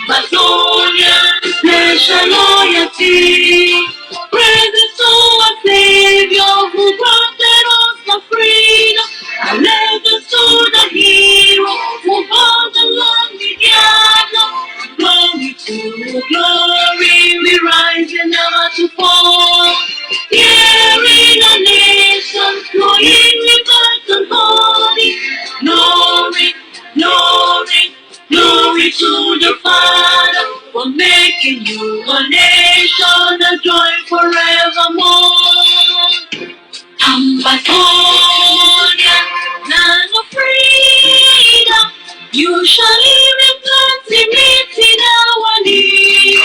AMBAZONIA, nation loyalty. Praises to our Savior who granted us the freedom. And legends to the hero who brought the lonely diablo. Glory to glory, we rise and never to fall. Here in a nation, flowing rivers and holy. Glory, glory, glory to the Father for making you a nation, a joy forevermore. AMBAZONIA, land of freedom, you shall live in plenty, meeting our need.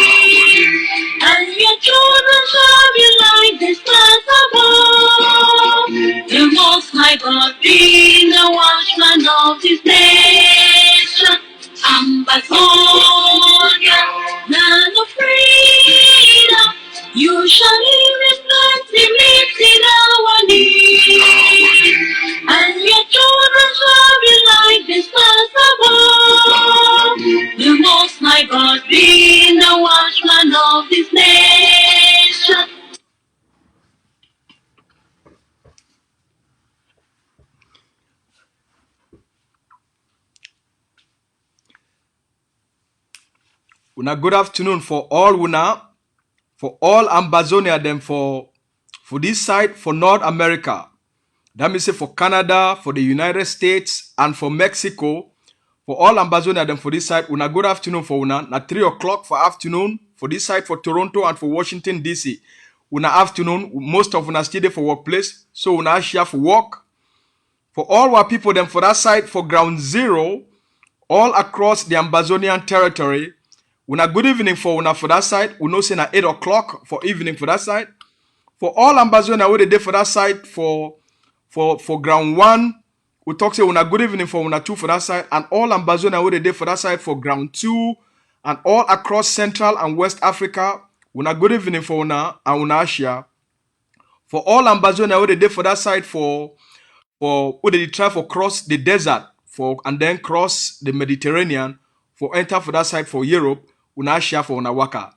And your children shall be like the stars above. The Most High God being the watchman of His nation. AMBAZONIA, land of freedom, you shall live in plenty, meeting our need. And your children shall be like the stars above. The Most High God being the watchman of His nation. Una good afternoon for all AMBAZONIA them for this side for North America. That means for Canada, for the United States, and for Mexico. For all AMBAZONIA them for this side, una good afternoon for una. Na 3 o'clock for afternoon for this side for Toronto and for Washington DC. Una afternoon, most of una still there for workplace, so una share for work. For all our people them for that side for ground zero, all across the AMBAZONIAN territory. Una good evening for una for that side. We know say na 8 o'clock for evening for that side. For all AMBAZONIA where they dey for that side for ground one, we talk say una good evening for una two for that side, and all AMBAZONIA where they dey for that side for ground two, and all across Central and West Africa. Una good evening for una and una Asia. For all AMBAZONIA where they dey for that side for where they try for cross the desert for and then cross the Mediterranean for enter for that side for Europe. Una share for una waka.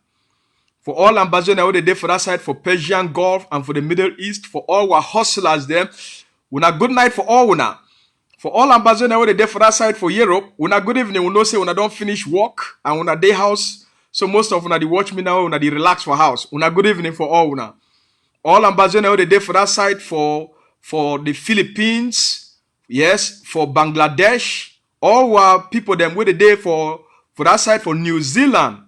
For all AMBAZONIA where they dey for that side for Persian Gulf and for the Middle East, for all our hustlers there, una good night for all una. For all AMBAZONIA where they dey for that side for Europe, una good evening. We know say una don't finish work and una day house. So most of una they watch me now, una they relax for house. Una good evening for all una. All AMBAZONIA where they dey for that side for the Philippines, yes, for Bangladesh, all our people them where they dey for that side for New Zealand,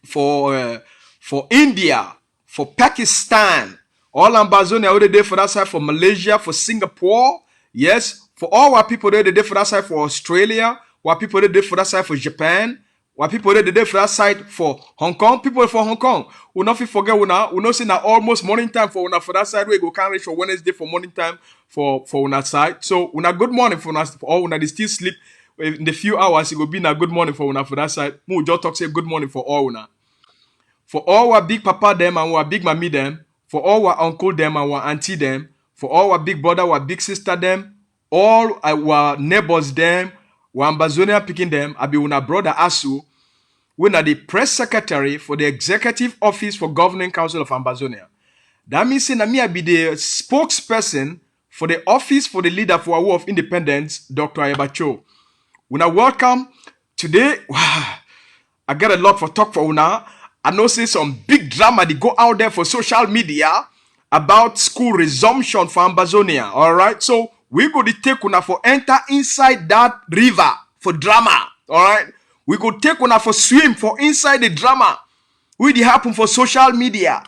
for India, for Pakistan, all AMBAZONIA where they dey for that side for Malaysia, for Singapore, yes, for all our people there they dey for that side for Australia, our people they dey for that side for Japan, our people there they dey for that side for Hong Kong, people for Hong Kong. We not forget we know say na almost morning time for una for that side where go can reach for Wednesday for morning time for una side. So una good morning for us for all una they still sleep. In the few hours, it will be a good morning for una for that side. We just talk say good morning for all una. For all our big papa them and our big mommy them, for all our uncle them and our auntie them, for all our big brother, our big sister them, all our neighbors them, our AMBAZONIA picking them, I be una brother Asu, we are the press secretary for the executive office for governing council of AMBAZONIA. That means that me I be the spokesperson for the office for the leader for our war of independence, Dr. Ayabacho. Una welcome. Today, I got a lot for talk for una. I know say some big drama they go out there for social media about school resumption for AMBAZONIA. Alright, so we go to take una for enter inside that river for drama. Alright, we go take una for swim for inside the drama. We dey happen for social media.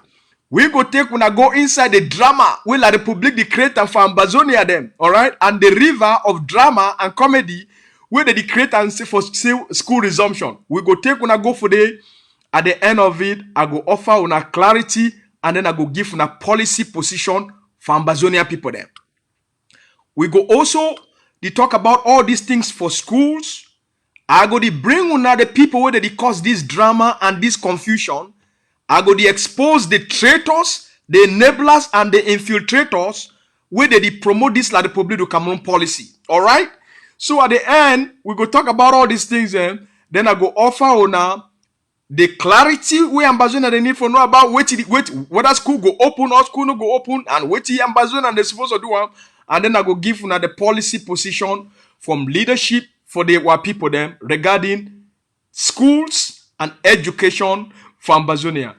We go take una go inside the drama. We la Republic the creator for AMBAZONIA them. Alright, and the river of drama and comedy where they create and say for school resumption. We go take una go for the at the end of it, I go offer una clarity and then I go give una policy position for AMBAZONIA people there. We go also they talk about all these things for schools. I go to bring una the people where they cause this drama and this confusion. I go to expose the traitors, the enablers, and the infiltrators where they promote this Republic du Cameroon policy. All right. So at the end, we go talk about all these things. Then I go offer una the clarity we Ambazonia they need for know about whether school go open or school no go open, and what Ambazonia they supposed to do. And then I go give una the policy position from leadership for the our people them regarding schools and education for Ambazonia.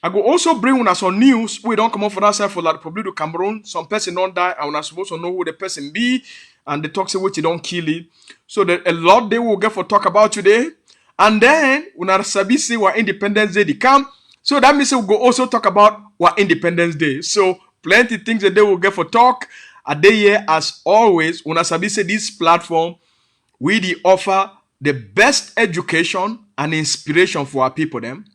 I go also bring una some news. We don't come up for that side for La Republic of Cameroon. Some person don't die, and we're supposed to know who the person be, and they talk say what you don't kill it. So a lot they will get for talk about today. And then una sabi say our Independence Day they come. So that means we go also talk about our Independence Day. So plenty things that they will get for talk. A day here as always. Una sabi say this platform we the offer the best education and inspiration for our people them.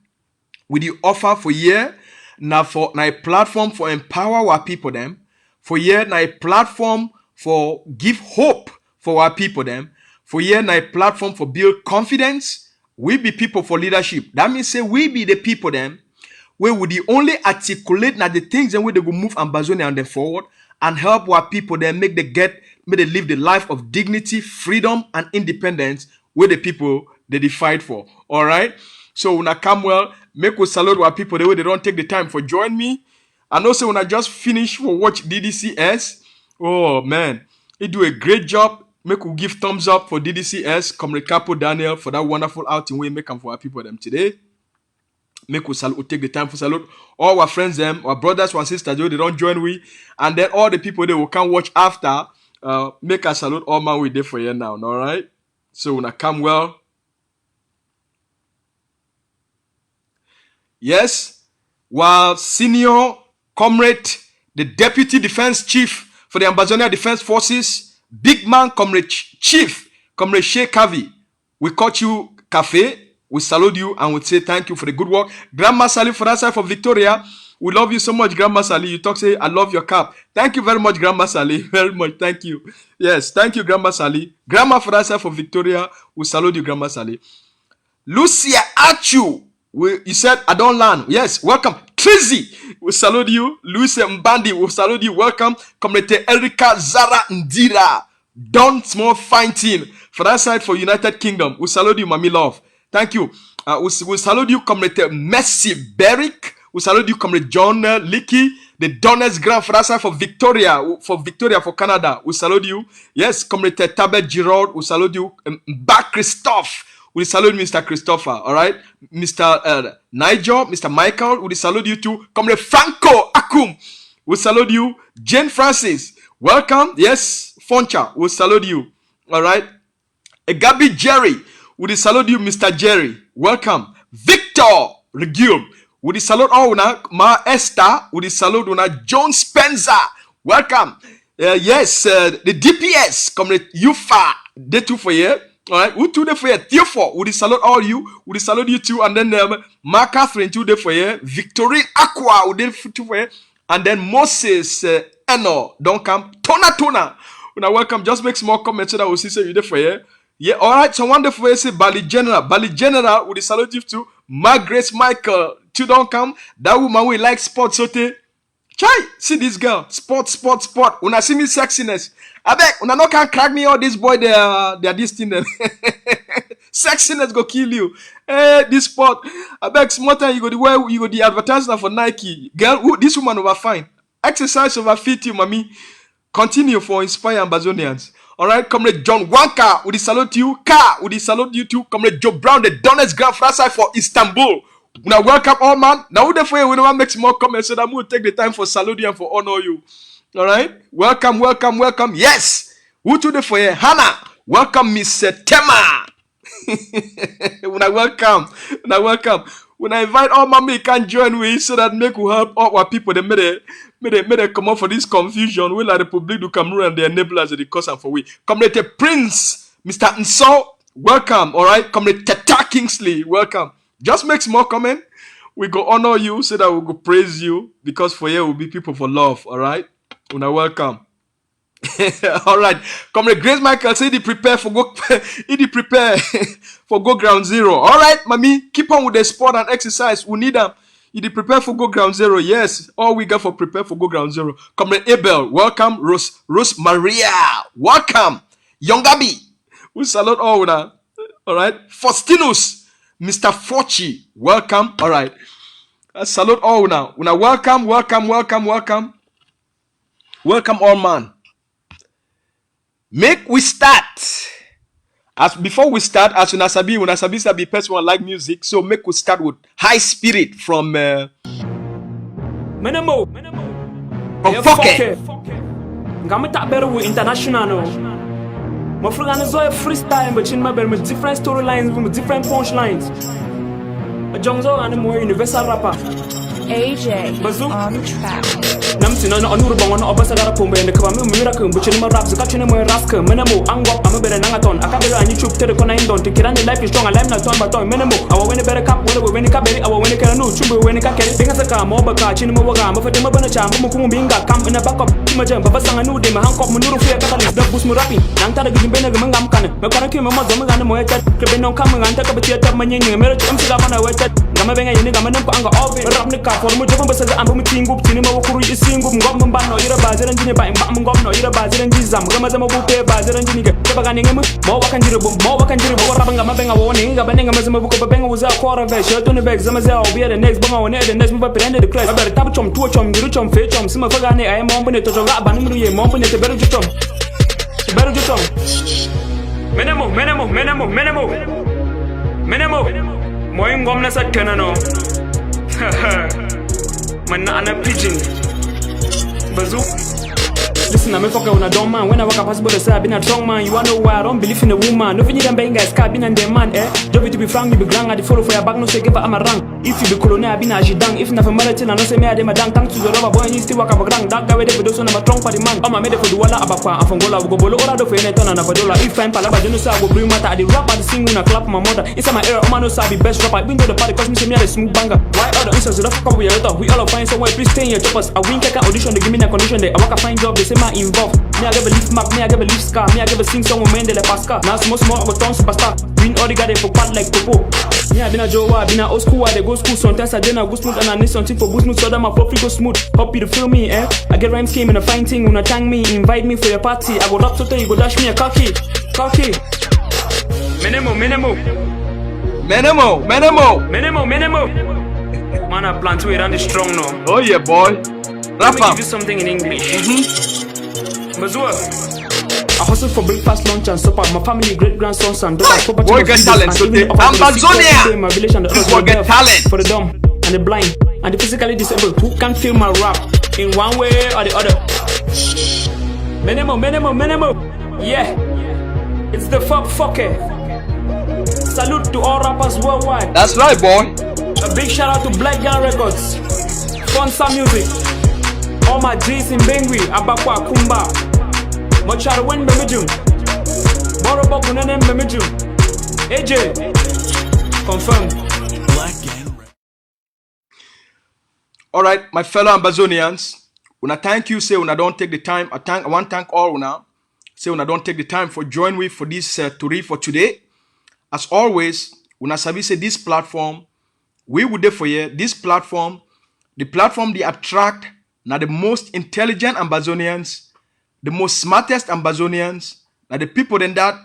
We the offer for year now for a platform for empower our people them. For year now a platform for give hope for our people them. For year now a platform for build confidence. We be people for leadership. That means say we be the people them where we the only articulate now the things and where they go move Ambazonia and then forward and help our people then make they live the life of dignity, freedom, and independence where the people they fight for. All right. So when I come well, make we salute our people the way they don't take the time for join me. And also when I just finish for watch DDCS. Oh man, he do a great job. Make we give thumbs up for DDCS, Comrade Capo Daniel, for that wonderful outing we make for our people them today. Make we take the time for salute all our friends them, our brothers and sisters, they don't join we, and then all the people they will come watch after. Make us salute all man we there for you now, all right? So when I come well, yes, while senior comrade, the deputy defense chief for the Ambazonia Defense Forces. Big man, Comrade Chief, Comrade Sheikh Kavi, we caught you cafe, we salute you and we say thank you for the good work. Grandma Sally for that side for Victoria, we love you so much, Grandma Sally. You talk say, I love your cap. Thank you very much, Grandma Sally. Very much, thank you. Yes, thank you, Grandma Sally. Grandma for that side for Victoria, we salute you, Grandma Sally. Lucia Achu, you said, I don't learn. Yes, welcome. Trizzy, we salute you. Lucia Mbandi, we salute you. Welcome. Comrade Erika Zara Ndira. Don Small Fine Team. For that side for United Kingdom, we salute you, Mami Love. Thank you. We salute you, Comrade Messi Beric. We salute you, Comrade John Licky. The Donetsk Grand for that side for Victoria, for Canada. We salute you. Yes, Comrade Tabet Giraud. We salute you. Back Christophe. We salute Mr. Christopher, all right? Mr. Nigel, Mr. Michael, we salute you too. Comrade Franco Akum, we salute you. Jane Francis, welcome. Yes, Foncha, we salute you, all right? Gabi Jerry, we salute you, Mr. Jerry, welcome. Victor Regule, we salute all una. Ma Esther, we salute una. John Spencer, welcome. Yes, the DPS, Comrade Yufa, they too for you. All right, we two day for you. Therefore, we salute all you. We salute you too, and then Ma Catherine 2 day for you. Victorine Aqua we did 2 for you, and then Moses Eno don't come. Tona. When I welcome, just make small comments so that we see say you day for you. Yeah, all right. So one day for you say Bali General. We salute you too. Margaret Michael 2 don't come. That woman we like sports sote. Chai, see this girl. Sport. When I see me sexiness, I beg, when I no can crack me all this boy, they are this thing. Sexiness go kill you. This sport. I beg, small time you go the way you go the advertisement for Nike. Girl, this woman over fine. Exercise over fit you, mommy. Continue for inspire Ambazonians. All right, Comrade John Wanka, we salute you. We salute you too. Comrade Joe Brown, the Donetsk Grand Frasai for Istanbul. Now welcome all man. Now we for you, we never make more comments so that we will take the time for salute you and for honor you. All right, welcome. Yes, who to the for you? Hannah, welcome Miss Tema. When I welcome. When I invite all mommy can join me so that make we help all our people. They made a come up for this confusion. We like the Republic do Cameroon and the enablers of the cause and for we. Comrade Prince, Mr. Nso, welcome. All right, Comrade Tata Kingsley, welcome. Just make small comment. We go honor you so that we go praise you because for you will be people for love. All right, when I welcome. All right, Comrade Grace Michael say he prepare for go ground zero. All right, mommy, keep on with the sport and exercise. We need them. You prepare for go ground zero. Yes, all we got for prepare for go ground zero. Comrade Abel, welcome. Rose Maria, welcome. Young Gabi, we salute all now. All right. Faustinus, Mr. Forchi, welcome. All right. Salute all now. Una welcome. Welcome all, man. Make we start. As before we start, as una sabi sabi person like music. So make we start with High Spirit from Menemo. Foke. Ngame tak better with international no. My friend is all freestyle but in my bed with different storylines with different punchlines. A Jongzo and a more universal rapper. AJ Bazoo on track. Namsi no onuru bang on obasa gara pombe and the kama miracle but in my rap the catching my raska menemo angop I'm a better nangaton I can't on YouTube to the kona indon to kirani life is strong and I'm not ton but menemo I will win a better cup when it can I will win a canoe chumbo when it can carry things a car more but catching my waga but them a banana mukumbinga come in a back up my jump but sang a new day my hand cop munuru fear catalyst the boost me rapping nanta the giving benega mangam can me kana kim my mother and mo etat kreben come and take up a theater manyin mero am siga mana wetat gama benga yini gama nam ko anga all rap ni ka for mo jofam basaga am mo tingu tinima wakuru isingum ngom mbano ira baziran jini ba imba ngom no ira baziran jizam gama zama bupe baziran jini ga baga ni ngam mo wakanjiro bo rap ngama benga woni ngaba nenga mazama buko benga uza kwara ve shoto ni beg zama za obi the next bonga woni the next move prende the class aba tab chom tuo chom giru chom fe chom sima faga ni ay mo mbone to joga ba ni ye mo mbone te beru jutom menemo moy ngom na sat kanano man na ana pigeon bazoo. Listen, I'm a fucker when I don't mind. When I walk up, possible to say I've been a strong man. You wanna know why I don't believe in a woman? No, you them bang guys, car been and them man, eh? Don't be to be frank, you be grand, I follow for your back, no say give I'm a rank. If you be colonel, I've been a jidang. If not for marathon, I don't say me, I dem a dang. Thanks to the rubber boy, and you still walk up a grand. That guy with the videos on a strong party man. I'm a made for the walla abakwa. I'm from Gola, we go below or for any ton and a dollar. If I'm palaba, don't know, I will bring matter. I did rap at the sing when I clap my mother. It's my era, I'm no be best rapper. I've been to the party, cause me say me a smooth banger. Why other instances, the fuck we are we all find somewhere, please stay in your choppers. I win take an audition, they give me a condition there. I walk a fine job, they say my involved. Me I give a leaf map, me I give a leaf scar, me I give a sing song with Mendele Pascal. Now small I go turn superstar. Win all the guy for part like Popo. Me I been a Joe, I been a old school, I they go school. Sometimes I did not go smooth and I need something for boost smooth so that my profit go smooth. Hope you to feel me, eh? I get rhyme scheme and a fine thing. When I thank me, invite me for your party. I go rap so you go dash me a cocky. Menemo. Man, I plan to it and it's strong now. Oh yeah, boy. Let me give you something in English. Mazua. I hustle for breakfast, lunch and supper. My family, great grandsons and daughters. Boy, get talent. So the AMBAZONIA. My village and the others. Boy, get talent. For the dumb and the blind and the physically disabled who can't feel my rap in one way or the other. Menemo. Yeah, it's the fucker. Salute to all rappers worldwide. That's right, boy. A big shout out to Black Young Records, Fonsa Music, all my G's in Bengui, Abakwa, Kumba, Mochara Wen Bemijum, Borobo Kunenem Bemijum, AJ, confirm. All right, my fellow Ambazonians, when I thank you, say when I don't take the time, I want to thank all now. Say when I don't take the time for join me for this Turi for today. As always, when I say this platform, we would there for you. This platform, the platform they attract now the most intelligent Ambazonians, the most smartest Ambazonians, now the people in that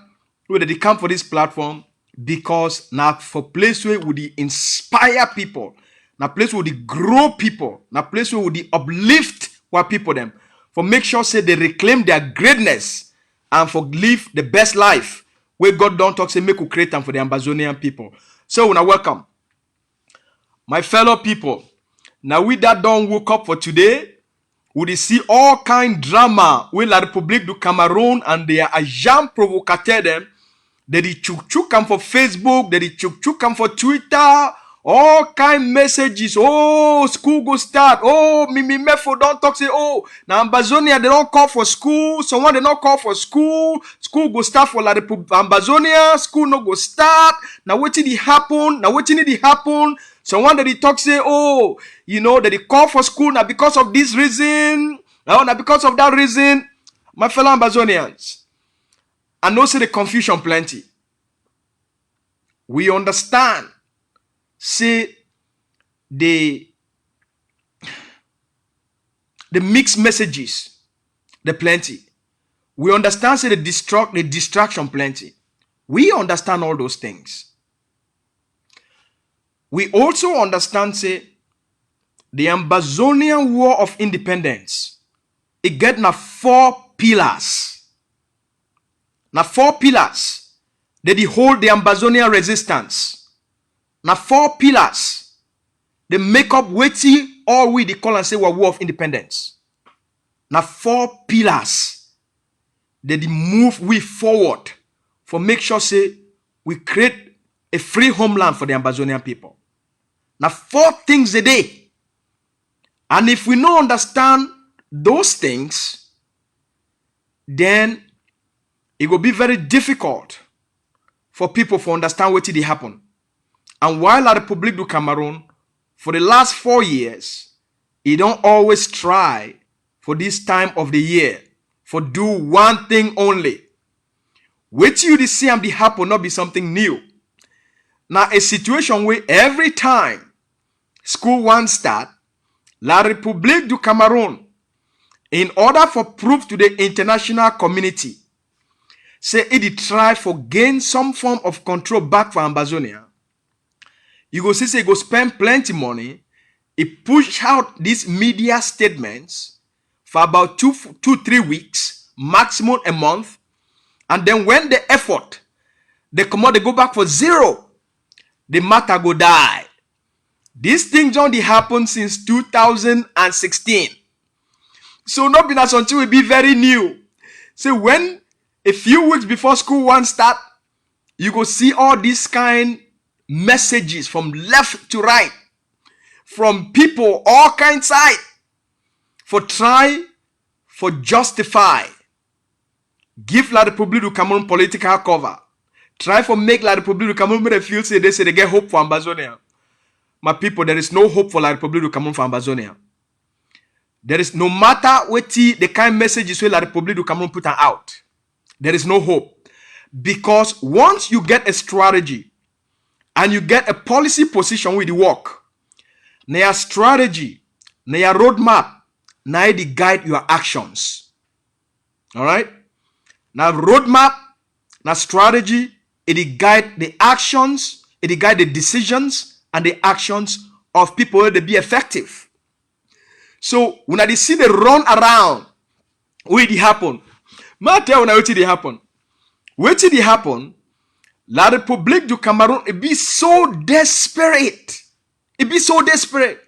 where they come for this platform because now for place where would they inspire people, now place where they grow people, now place where would they uplift what people them for make sure say they reclaim their greatness and for live the best life where God don't talk say make we create them for the Ambazonian people. So when I welcome my fellow people, now we that don't woke up for today, we see all kind drama with La République du Cameroon and they are agents provocateurs them. They chuk come for Facebook, they chuk come for Twitter, all kind messages. Oh, school go start. Oh, Mimi Mefo don't talk say, oh, now Ambazonia they don't call for school. Someone they don't call for school. School go start for La République Ambazonia. School no go start. Now what did it happen? Someone that they talk say, oh, you know, that they call for school now because of this reason. Now because of that reason. My fellow Ambazonians, I know say the confusion plenty. We understand. Say the mixed messages, the plenty. We understand say the distraction plenty. We understand all those things. We also understand, say, the Ambazonian War of Independence, it get na 4 pillars. Na 4 pillars. They hold the Ambazonian resistance. Na 4 pillars. They make up wetin all we call and say war of independence. Na 4 pillars. They move we forward for make sure say we create a free homeland for the Ambazonian people. Now 4 things a day. And if we don't understand those things, then it will be very difficult for people to understand what did happen. And while la Republique du Cameroon, for the last 4 years, it don't always try for this time of the year for do one thing only. What you see and be happen not be something new. Now a situation where every time school one start, La République du Cameroon, in order for proof to the international community, say it try for gain some form of control back for Ambazonia, you go see say go spend plenty money. It push out these media statements for about 2-3 weeks, maximum a month, and then when the effort they come out, they go back for zero, the matter go die. This thing only happened since 2016. So not be that something will be very new. So when a few weeks before school one start, you go see all these kind messages from left to right, from people all kinds side, for try for justify, give La République du Cameroon political cover, try for make La République du Cameroon make feel say they get hope for Ambazonia. My people, there is no hope for La République du Cameroon for Ambazonia. There is no matter what the kind messages where La République du Cameroon put out, there is no hope. Because once you get a strategy and you get a policy position with the work, na strategy, na roadmap, na the guide your actions. All right? Now roadmap, na strategy, it guide the actions, it guide the decisions and the actions of people where they be effective. So when I see the run around, what did happen? Ma tell you what did happen. What did happen? La République du Cameroon, it be so desperate. It be so desperate.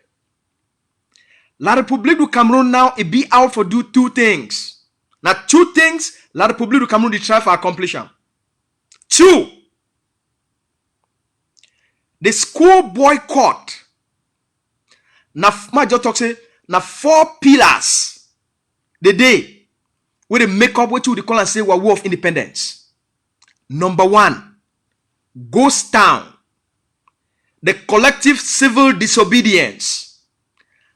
La République du Cameroon now, it be out for do 2 things. Now 2 things La République du Cameroon they try for accomplishing. 2. The school boycott. Now, my just talk say, now 4 pillars. The day where they make up what you call and say war of independence. Number 1, ghost town. The collective civil disobedience.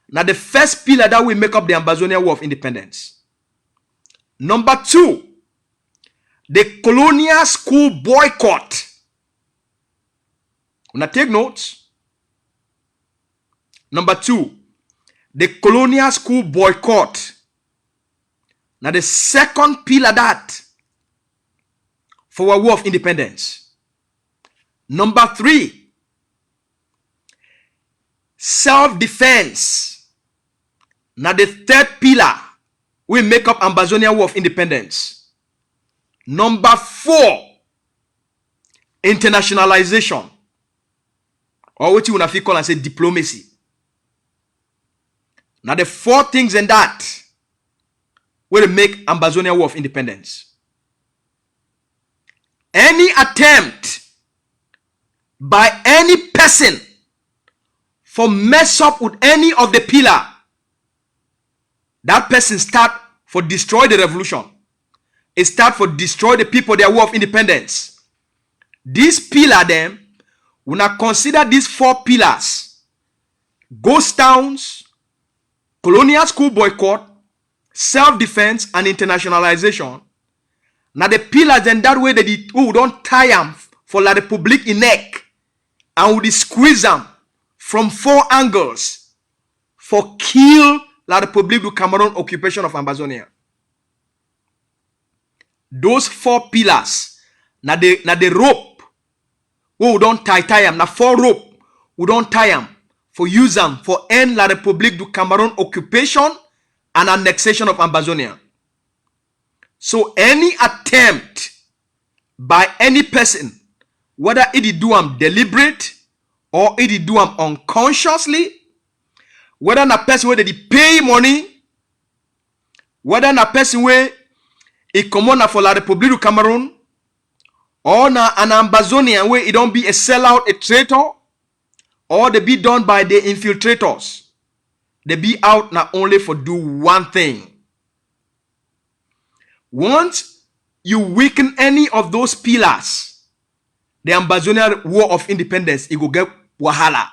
Now the first pillar that will make up the Ambazonia War of Independence. Number 2, the colonial school boycott. Now take notes. Number 2, the colonial school boycott. Now the second pillar that for a war of independence. Number 3, self-defense. Now the third pillar will make up Ambazonia War of Independence. Number 4, internationalization. Or what you want to call and say diplomacy. Now the 4 things in that will make Ambazonia War of Independence. Any attempt by any person for mess up with any of the pillar, that person start for destroy the revolution. It start for destroy the people, their war of independence. This pillar them, when I consider these 4 pillars, ghost towns, colonial school boycott, self-defense, and internationalization. Now the pillars then that way that who don't triumph for La République in neck and would squeeze them from 4 angles for kill La République du Cameroon occupation of Ambazonia. Those 4 pillars, na the rope we don't tie am, na 4 rope we don't tie am for use am for end La République du Cameroon occupation and annexation of Ambazonia. So any attempt by any person, whether it do am deliberate or it do am unconsciously, whether na person where they pay money, whether na person where it come on for La République du Cameroon, or na an Ambazonian where it don't be a sellout, a traitor, or they be done by the infiltrators. They be out not only for do one thing. Once you weaken any of those pillars, the Ambazonian War of Independence, it will get wahala.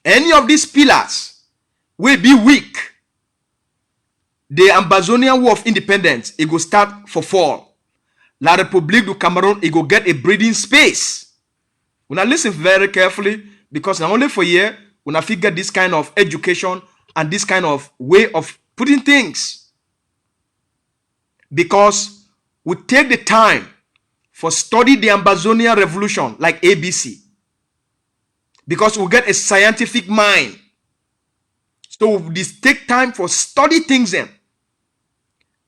Any of these pillars will be weak. The Ambazonian War of Independence, it will start for fall. La République du Cameroon, it will get a breathing space. When I listen very carefully, because not only for year, when I figure this kind of education and this kind of way of putting things. Because we take the time for study the Ambazonia revolution like ABC. Because we get a scientific mind. So we take time for study things then.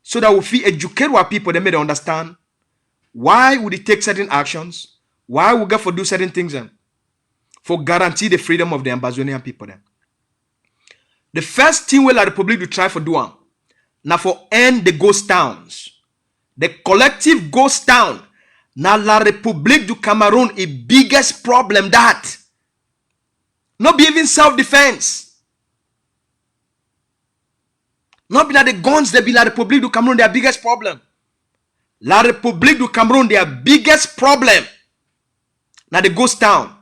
So that we feel educate our people, they may understand why would it take certain actions, why we get for do certain things then, for guarantee the freedom of the Ambazonian people then. The first thing where La République will try for do now for end the ghost towns. The collective ghost town. Now La République du Cameroon is biggest problem that. Not be even self-defense. Not be like the guns that be La République du Cameroon their biggest problem. La République du Cameroon their biggest problem. Now the ghost town.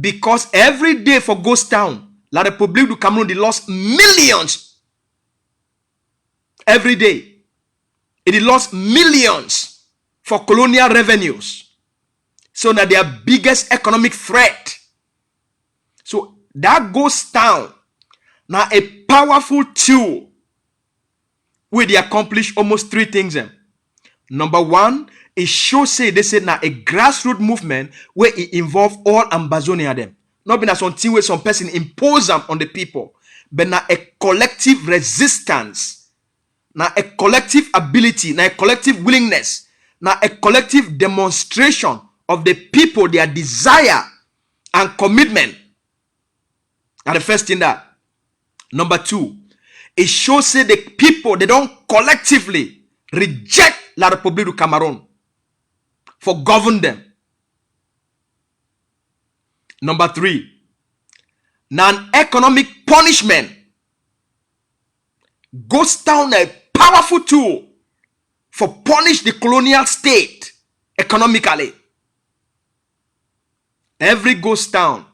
Because every day for ghost town, La République du Cameroon they lost millions. Every day. It lost millions for colonial revenues. So now their biggest economic threat. So that ghost town now a powerful tool where they accomplish almost 3 things. Number 1, it shows say they said now a grassroots movement where it involve all Ambazonia them. Not been as something where some person impose them on the people, but now a collective resistance. Now a collective ability, now a collective willingness, now a collective demonstration of the people, their desire and commitment. And the first thing that. Number 2, it shows that the people, they don't collectively reject La République du Cameroon for govern them. Number 3, non-economic punishment goes down a powerful tool for punish the colonial state economically. Every ghost town,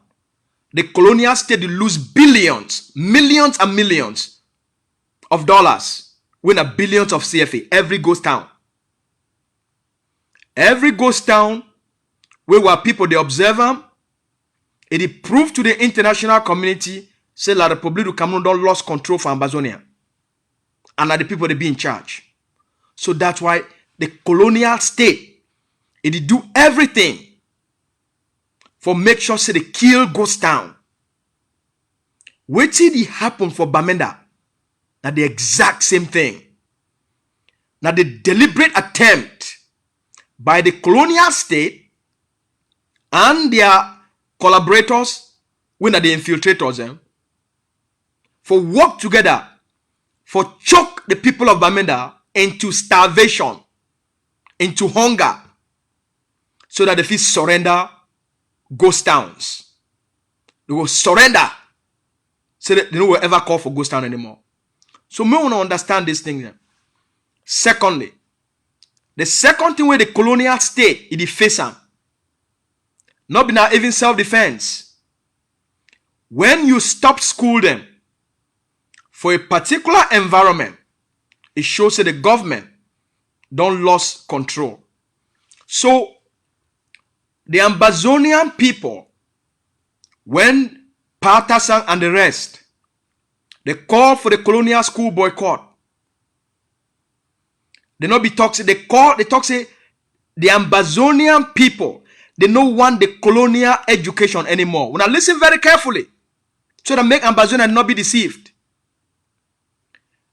the colonial state will lose billions, millions and millions of dollars, win a billions of CFA. Every ghost town. Every ghost town where people they observe them, it proved to the international community say La République du Cameroon don't lost control for Ambazonia. And are the people they be in charge. So that's why the colonial state, it do everything for make sure say they kill ghost town. What did it happen for Bamenda? Now the exact same thing. Now the deliberate attempt by the colonial state and their collaborators, when are the infiltrators, for work together for choke the people of Bamenda into starvation, into hunger, so that they feel surrender ghost towns. They will surrender, so that they don't ever call for ghost town anymore. So we want to understand this thing. Secondly, the second thing where the colonial state is face them, not be now even self-defense. When you stop school them for a particular environment, it shows that the government don't lose control. So the Ambazonian people, when Partasan and the rest, they call for the colonial school boycott. They not be toxic. They talk say the Ambazonian people, they don't want the colonial education anymore. Now listen very carefully, so that make Ambazonia not be deceived.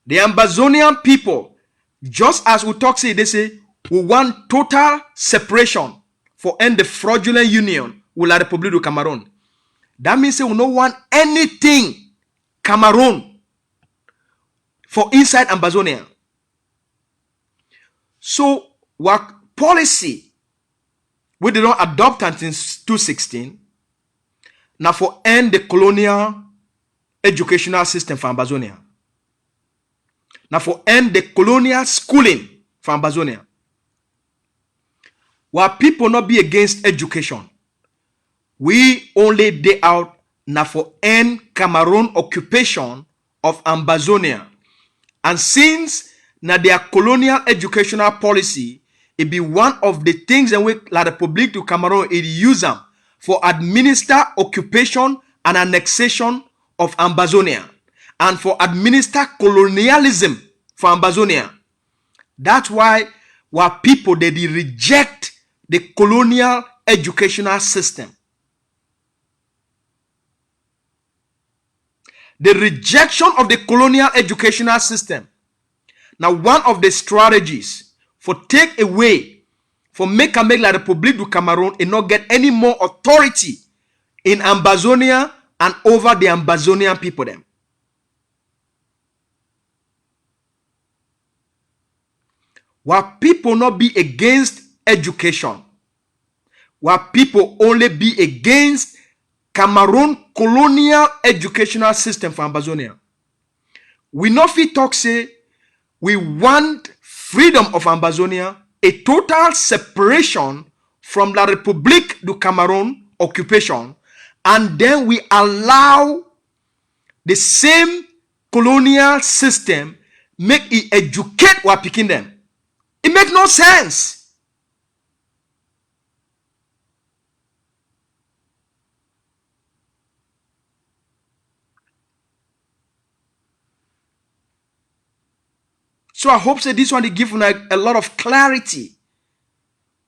The Ambazonian people, just as we talk, say, they say, we want total separation for end the fraudulent union with La République du Cameroon. That means they will not want anything Cameroon for inside Ambazonia. So what policy we did not adopt until 2016 now for end the colonial educational system for Ambazonia. Now for end the colonial schooling for Ambazonia. While people not be against education, we only day out now for end Cameroon occupation of Ambazonia. And since now their colonial educational policy, it be one of the things in which La République du Cameroon it use them for administer occupation and annexation of Ambazonia and for administer colonialism for Ambazonia. That's why people they reject the colonial educational system. The rejection of the colonial educational system. Now, one of the strategies for take away, for make La République du Cameroon and not get any more authority in Ambazonia and over the Ambazonian people them. While people not be against education, while people only be against Cameroon colonial educational system for Ambazonia. We not fit talk say we want freedom of Ambazonia, a total separation from La République du Cameroon occupation, and then we allow the same colonial system make it educate what picking them. It makes no sense. So I hope that this one will give a lot of clarity.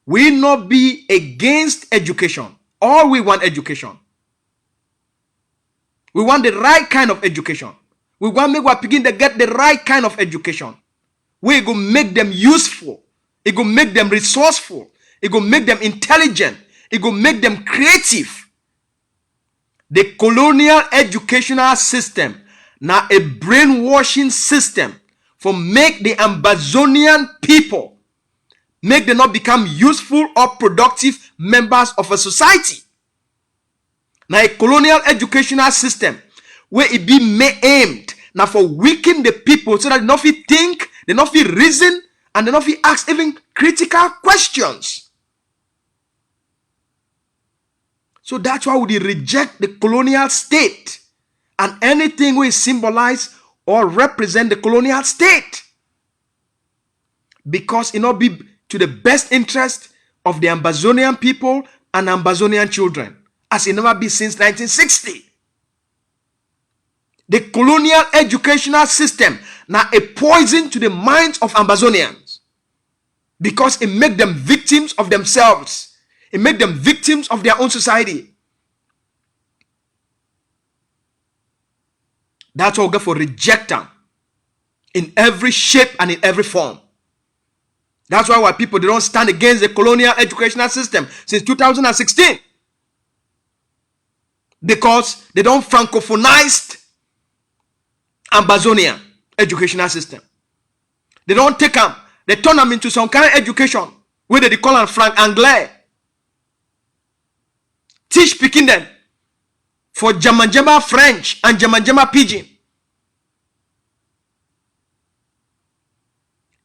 We not be against education. All we want education. We want the right kind of education. We want to make what begin to get the right kind of education. We go make them useful. It go make them resourceful. It go make them intelligent. It go make them creative. The colonial educational system now a brainwashing system for make the Ambazonian people, make them not become useful or productive members of a society. Now a colonial educational system where it be aimed now for weaken the people so that they not fit think, they not fit reason, and they not fit ask even critical questions. So that's why we reject the colonial state and anything we symbolize or represent the colonial state, because it not be to the best interest of the Ambazonian people and Ambazonian children, as it never be since 1960. The colonial educational system now a poison to the minds of Ambazonians, because it make them victims of themselves. It make them victims of their own society. That's why we go for reject them in every shape and in every form. That's why people they don't stand against the colonial educational system since 2016. Because they don't francophonized Ambazonia educational system. They don't take them, they turn them into some kind of education where they call them franc anglais. Teach picking them for Jamanjama French and Jamanjama Pidgin.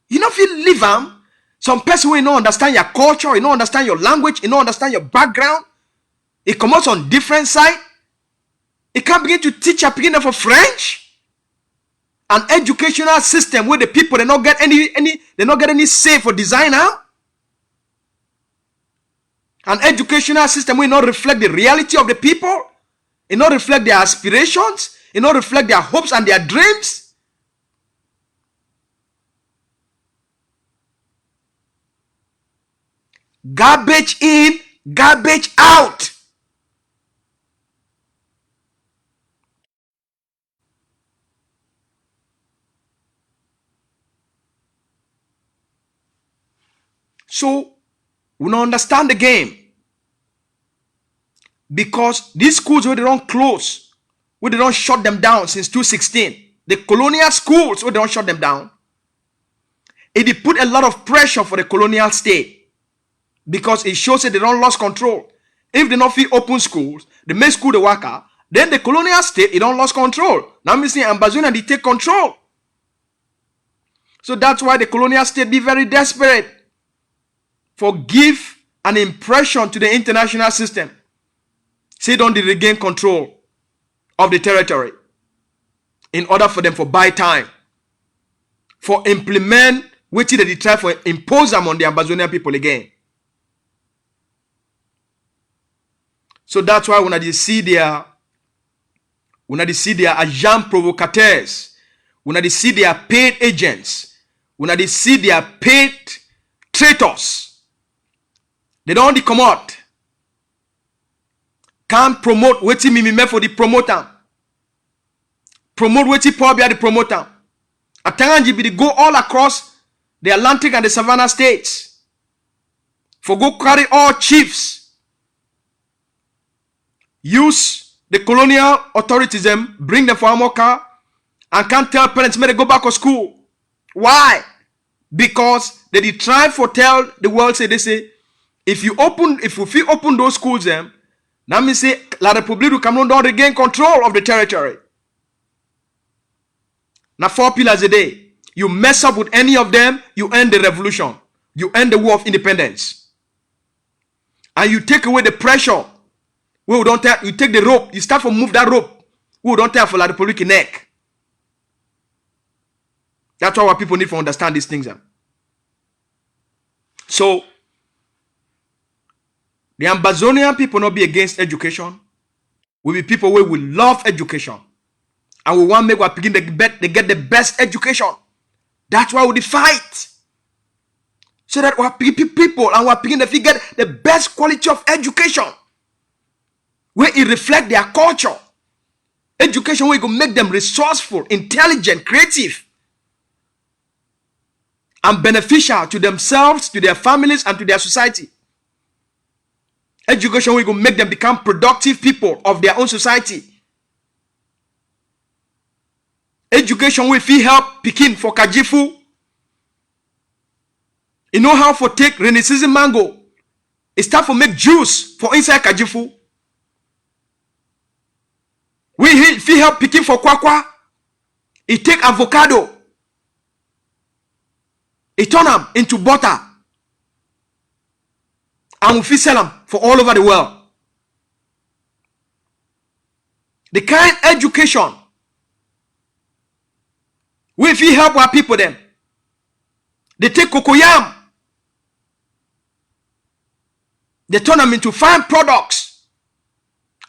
You know, if you live some person will not understand your culture, you don't understand your language, you don't understand your background. It comes on different side. It can't begin to teach you beginning for French. An educational system where the people they not get any say for design now. An educational system will not reflect the reality of the people. It not reflect their aspirations. It not reflect their hopes and their dreams. Garbage in, garbage out. So, we don't understand the game. Because these schools where they don't close, where they don't shut them down since 2016, the colonial schools where they don't shut them down, it put a lot of pressure for the colonial state because it shows that they don't lose control. If they not feel open schools, they make school the worker, then the colonial state, it don't lose control. Now I'm saying AMBAZONIA, they take control. So that's why the colonial state be very desperate for give an impression to the international system. Say don't they regain control of the territory in order for them for buy time, for implement which they try for impose them on the AMBAZONIA people again. So that's why when they see their agents provocateurs, when they see their paid agents, when they see their paid traitors, they don't only come out. Can't promote wetin me for the promoter. Promote wetin poor be the promoter. Atanganji be go all across the Atlantic and the Savannah states. For go carry all chiefs. Use the colonial authorities them, bring them for Amoka, and can't tell parents may they go back to school. Why? Because they try for tell the world, say they say, if we open those schools them, now me say La République du Cameroon don't regain control of the territory. Now 4 pillars a day. You mess up with any of them, you end the revolution. You end the war of independence. And you take away the pressure. We don't tell, you take the rope, you start to move that rope. We don't tell for La République neck. That's why our people need to understand these things. So the AMBAZONIAN people not be against education. We be people where we love education. And we want to make our begin they get the best education. That's why we fight. So that our people and our begin to get the best quality of education. Where it reflect their culture. Education where it will make them resourceful, intelligent, creative. And beneficial to themselves, to their families, and to their society. Education will make them become productive people of their own society. Education will help Pekin for Kajifu. You know how for take rainy season mango. It's time for make juice for inside Kajifu. We help Pekin for Kwakwa. It take avocado. It turn them into butter. And we sell them for all over the world. The kind education we help our people them. They take cocoyam. They turn them into fine products.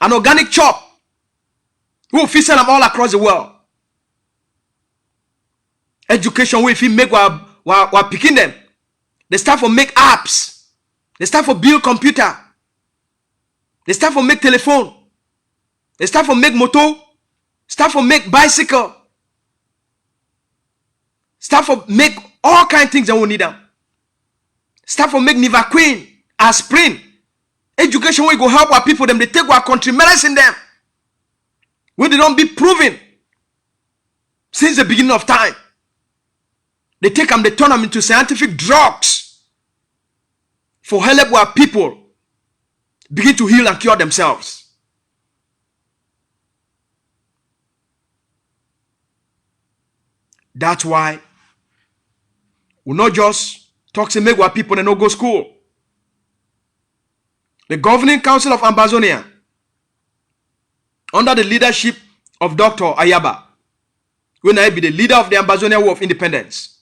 An organic chop. We will sell them all across the world. Education we make our picking them. They start for make apps. They start for build computer. They start for make telephone. They start for make motor. Start for make bicycle. Start for make all kind of things that we need them. Start for make Nivaquine, aspirin. Education will go help our people them. They take our country medicine them. When they don't be proven since the beginning of time. They take them, they turn them into scientific drugs. For help our people begin to heal and cure themselves. That's why we not just talk to make our people and not go school. The Governing Council of AMBAZONIA, under the leadership of Dr. Ayaba, will now be the leader of the AMBAZONIA War of Independence.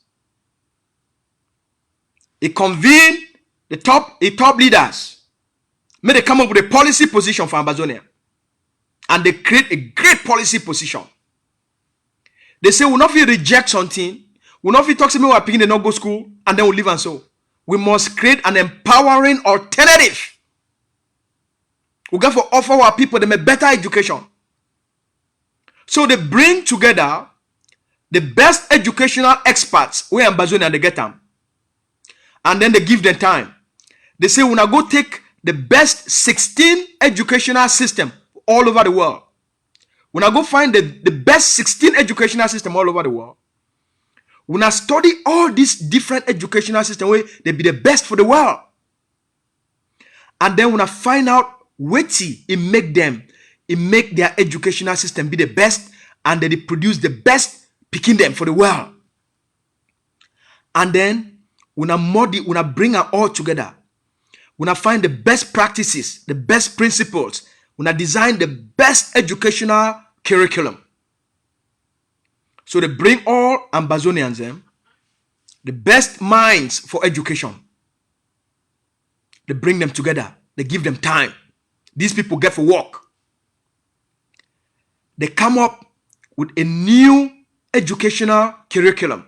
He convened the top leaders, may they come up with a policy position for AMBAZONIA. And they create a great policy position. They say, we'll not reject something. We'll not talk to me about picking the no go school, and then we'll leave and so. we must create an empowering alternative. We got to offer our people them a better education. So they bring together the best educational experts where Ambazonia they get them. And then they give them time. They say, we're going to go take the best 16 educational system all over the world. We're going to go find the best 16 educational system all over the world. We're going to study all these different educational systems where they be the best for the world. And then we're going to find out what it make their educational system be the best, and that they produce the best picking them for the world. And then when I bring them all together, when I find the best practices, the best principles, when I design the best educational curriculum. So they bring all Ambazonians, the best minds for education. They bring them together. They give them time. These people get for work. They come up with a new educational curriculum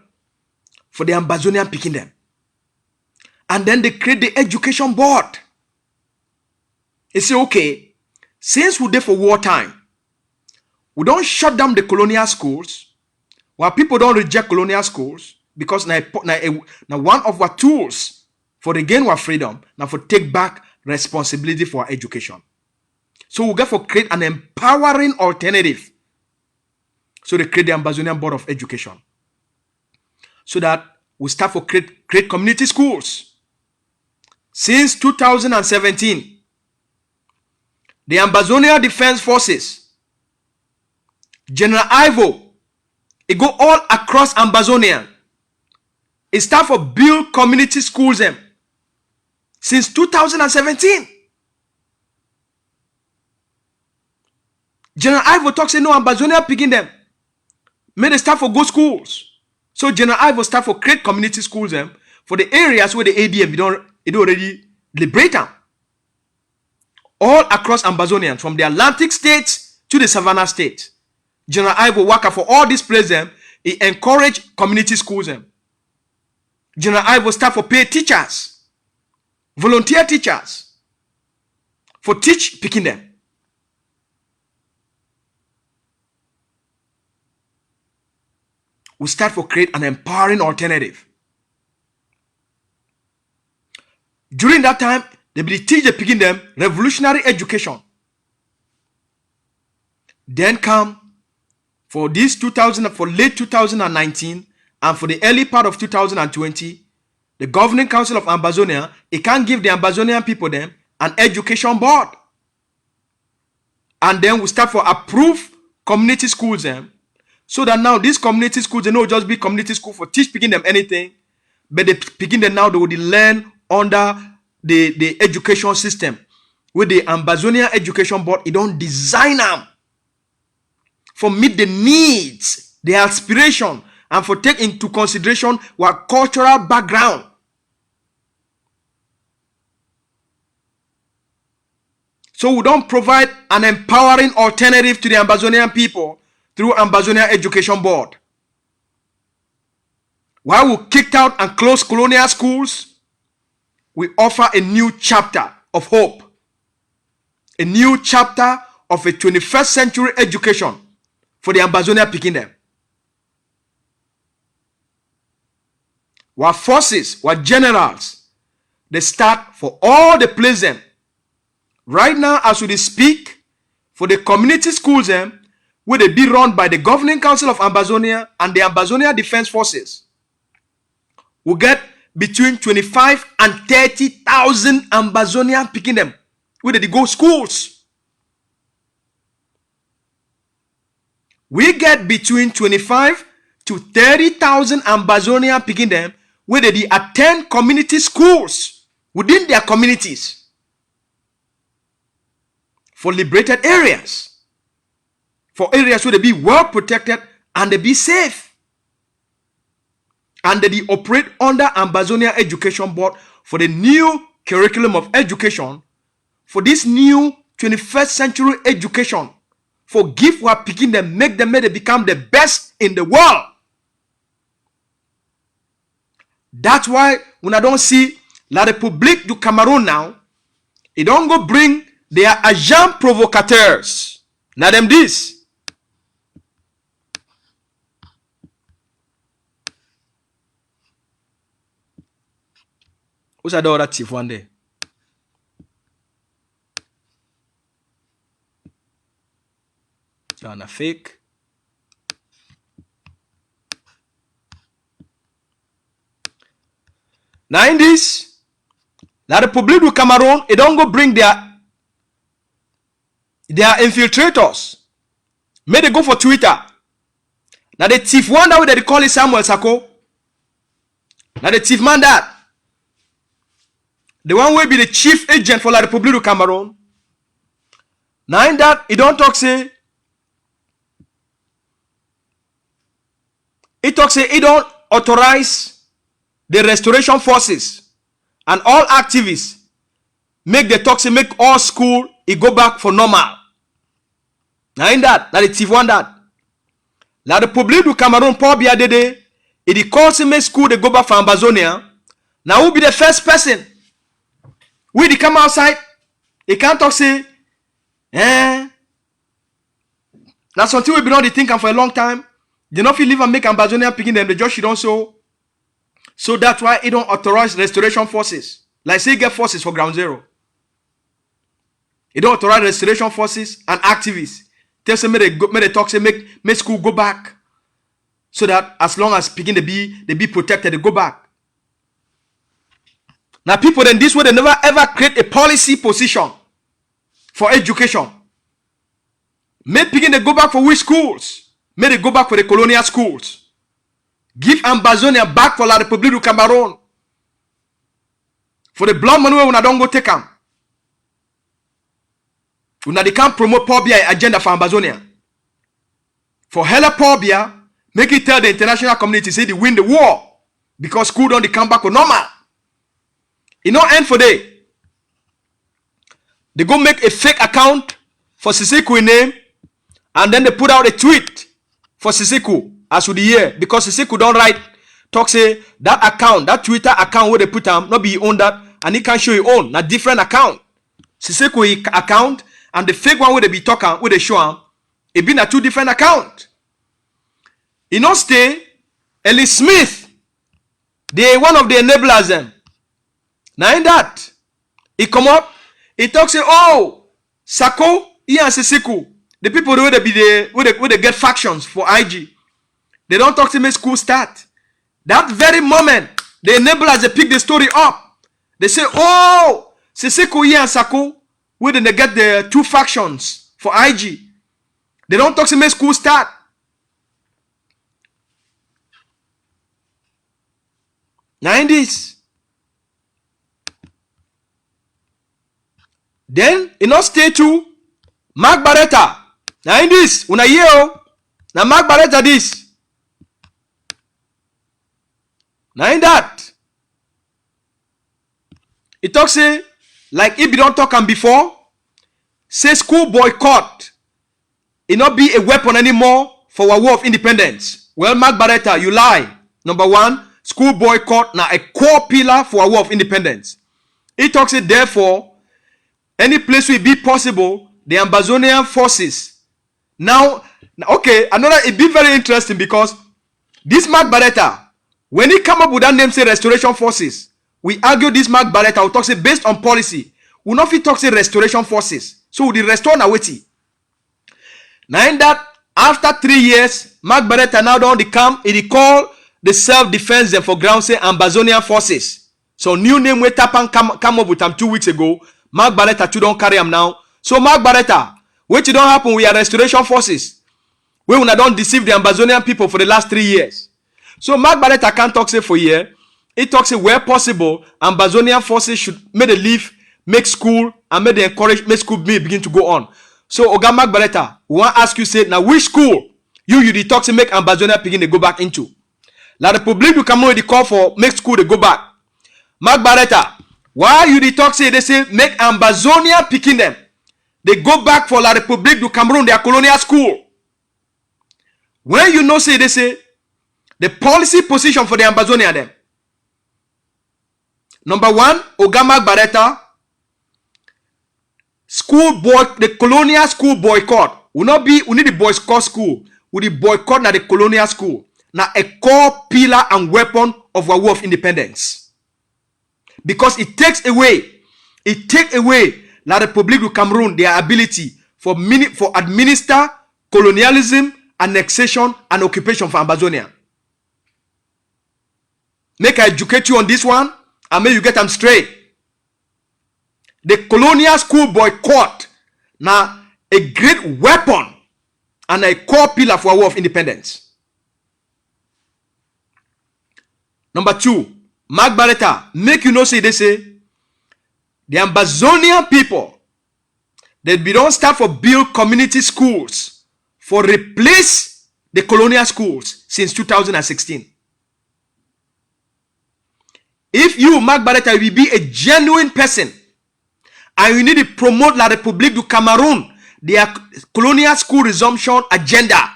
for the Ambazonian picking them. And then they create the education board. They say, okay, since we're there for wartime, we don't shut down the colonial schools. While people don't reject colonial schools, because now one of our tools for regain our freedom, now for take back responsibility for our education. So we got to create an empowering alternative. So they create the Ambazonian Board of Education. So that we start to create community schools. Since 2017, the Ambazonia Defense Forces, General Ivo, it go all across Ambazonia. It start for build community schools since 2017. General Ivo talks, say no, Ambazonia picking them. May they start for go schools. So General Ivo start for create community schools for the areas where the ADF it already liberate them. All across Ambazonia, from the Atlantic states to the Savannah states. General Ivo work for all these places. He encourage community schools. General Ivo start for pay teachers, volunteer teachers, for teach picking them. We start to create an empowering alternative. During that time, they will teach the picking them revolutionary education. Then come for this for late 2019 and for the early part of 2020, the Governing Council of Ambazonia, it can give the Ambazonian people them an education board. And then we start for approve community schools so that now these community schools, they don't just be community school for teach picking them anything, but they picking them now, they will learn under the education system. With the Ambazonia Education Board, it don't design them for meet the needs, the aspiration, and for take into consideration our cultural background. So we don't provide an empowering alternative to the Ambazonian people through Ambazonia Education Board. While we kicked out and closed colonial schools, we offer a new chapter of hope. A new chapter of a 21st century education for the Ambazonia picking them. Our forces, our generals, they start for all the places. Right now, as we speak, for the community schools, where they be run by the Governing Council of Ambazonia and the Ambazonia Defense Forces, we get between 25 and 30,000 Ambazonian picking them, where they go schools. We get between 25 to 30,000 Ambazonian picking them, where they attend community schools within their communities for liberated areas. For areas where they be well protected and they be safe. And they operate under Ambazonia Education Board for the new curriculum of education, for this new 21st century education, for give who are picking them, make them, may they become the best in the world. That's why when I don't see La République du Cameroun now, it don't go bring their agents provocateurs. Now them this. Who's that other thief one day? You're a fake. Now in this, La République du Cameroun, it don't go bring their infiltrators. May they go for Twitter. Now the thief one that they call it Samuel Sako. Now the thief man that. The one will be the chief agent for La République du Cameroun. Now in that, he don't talk say. He talk say he don't authorize the restoration forces and all activists make the talk say make all school it go back for normal. Now in that the thief one that. La République du Cameroun Paul Biadede, it calls say make school they go back for Ambazonia. Now who be the first person? We they come outside, they can't talk say, that's something we been on the thinking for a long time. They not feel live and make Ambazonia picking them, the judge she don't so. So that's why it don't authorize restoration forces. Like say get forces for ground zero. It don't authorize restoration forces and activists. Tell say may they talk say make school go back. So that as long as picking they be protected, they go back. Now people then this way they never ever create a policy position for education. May picking they go back for which schools? May they go back for the colonial schools. Give Ambazonia back for La République du Cameroun. For the blood money when I don't go take them. When they can't promote Paul Biya agenda for Ambazonia. For hella Paul Biya, make it tell the international community say they win the war. Because school don't come back to normal. It no end for day. They go make a fake account for Sisiku name. And then they put out a tweet for Sisiku as with the year. Because Sisiku don't write, talk say that account, that Twitter account where they put him, not be he own that. And he can show his own, a different account. Sisiku account and the fake one where they be talking, where they show him, it been a two different account. He not stay, Ellie Smith, they one of the enablers them. Now in that, he come up, he talk say, oh, Sako, he and Sisiku, the people where they be where they get factions for IG. They don't talk to me school start. That very moment, the enablers they pick the story up. They say, oh, Sisiku here and Sako, where they get the two factions for IG. They don't talk to me school start. Now in this. Then, you know, stay to Mark Barretta. Now in this, when I hear, now Mark Barretta this. Now in that, it talks say, like if you don't talk on before, say school boycott, it not be a weapon anymore for our war of independence. Well, Mark Barretta, you lie. Number one, school boycott now a core pillar for our war of independence. It talks say, therefore, any place will be possible, the Ambazonian forces. Now, okay, another, it be very interesting because this Mark Barretta, when he come up with that name, say restoration forces, we argue this Mark Barretta will talk say based on policy. We not fit talk say restoration forces. So we restore na weti. Now in that, after 3 years, Mark Barretta now don't come, he call the self-defense them for ground say Ambazonian forces. So new name we tapan come up with them 2 weeks ago. Mark Barretta too don't carry him now. So Mark Barretta, which don't happen, we are restoration forces. We will not don't deceive the Ambazonian people for the last 3 years. So Mark Barretta can't talk say for a year. He talks say where possible, Ambazonian forces should make the leave, make school, and make the encourage, make school begin to go on. So Oga Mark Barretta, we want to ask you say now which school you the talk say make Ambazonia begin to go back into. La République du Cameroun the call for make school they go back. Mark Barretta, why you the talk say they say make Ambazonia picking them? They go back for La République du Cameroun, their colonial school. When you know say they say the policy position for the Ambazonia them. Number one, Ogama Barretta, the colonial school boycott. We need the boycott school. We the boycott na the colonial school. Na a core pillar and weapon of our war of independence. Because it takes away La République du Cameroon their ability for administer colonialism, annexation, and occupation for Ambazonia. Make I educate you on this one, and make you get them straight. The colonial school boycott now a great weapon and a core pillar for our war of independence. Number two, Mark Barretta, make you know say they say the Ambazonian people they don't start for build community schools for replace the colonial schools since 2016. If you, Mark Barretta, will be a genuine person and you need to promote La République du Cameroun, their colonial school resumption agenda,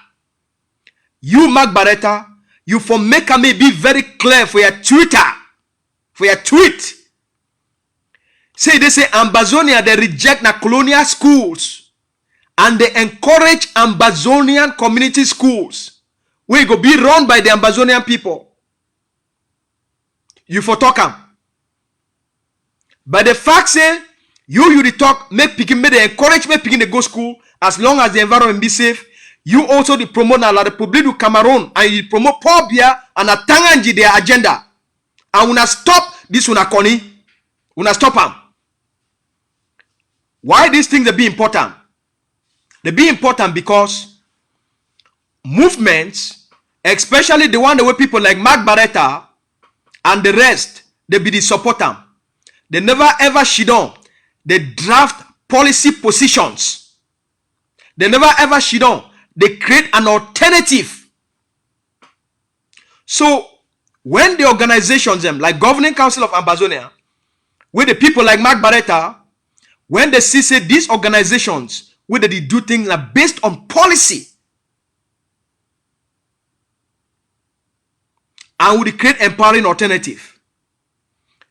you, Mark Barretta, you for make me be very clear for your Twitter, for your tweet. Say they say Ambazonia, they reject the colonial schools and they encourage Ambazonian community schools where go be run by the Ambazonian people. You for talk am. But the fact say you the talk make picking make the encourage make picking the go school as long as the environment be safe. You also the promote na La République du Cameroun and you promote Paul Biya and a Tanganji their agenda. And una stop this una koni. Una stop them. Why these things they be important? They be important because movements, especially the one the way people like Mark Barretta and the rest, they be the support them. They never ever shit on. They draft policy positions. They never ever shit on. They create an alternative. So when the organizations them like Governing Council of Ambazonia, with the people like Mark Barretta, when they see say these organizations where they do things are based on policy and would create empowering alternative.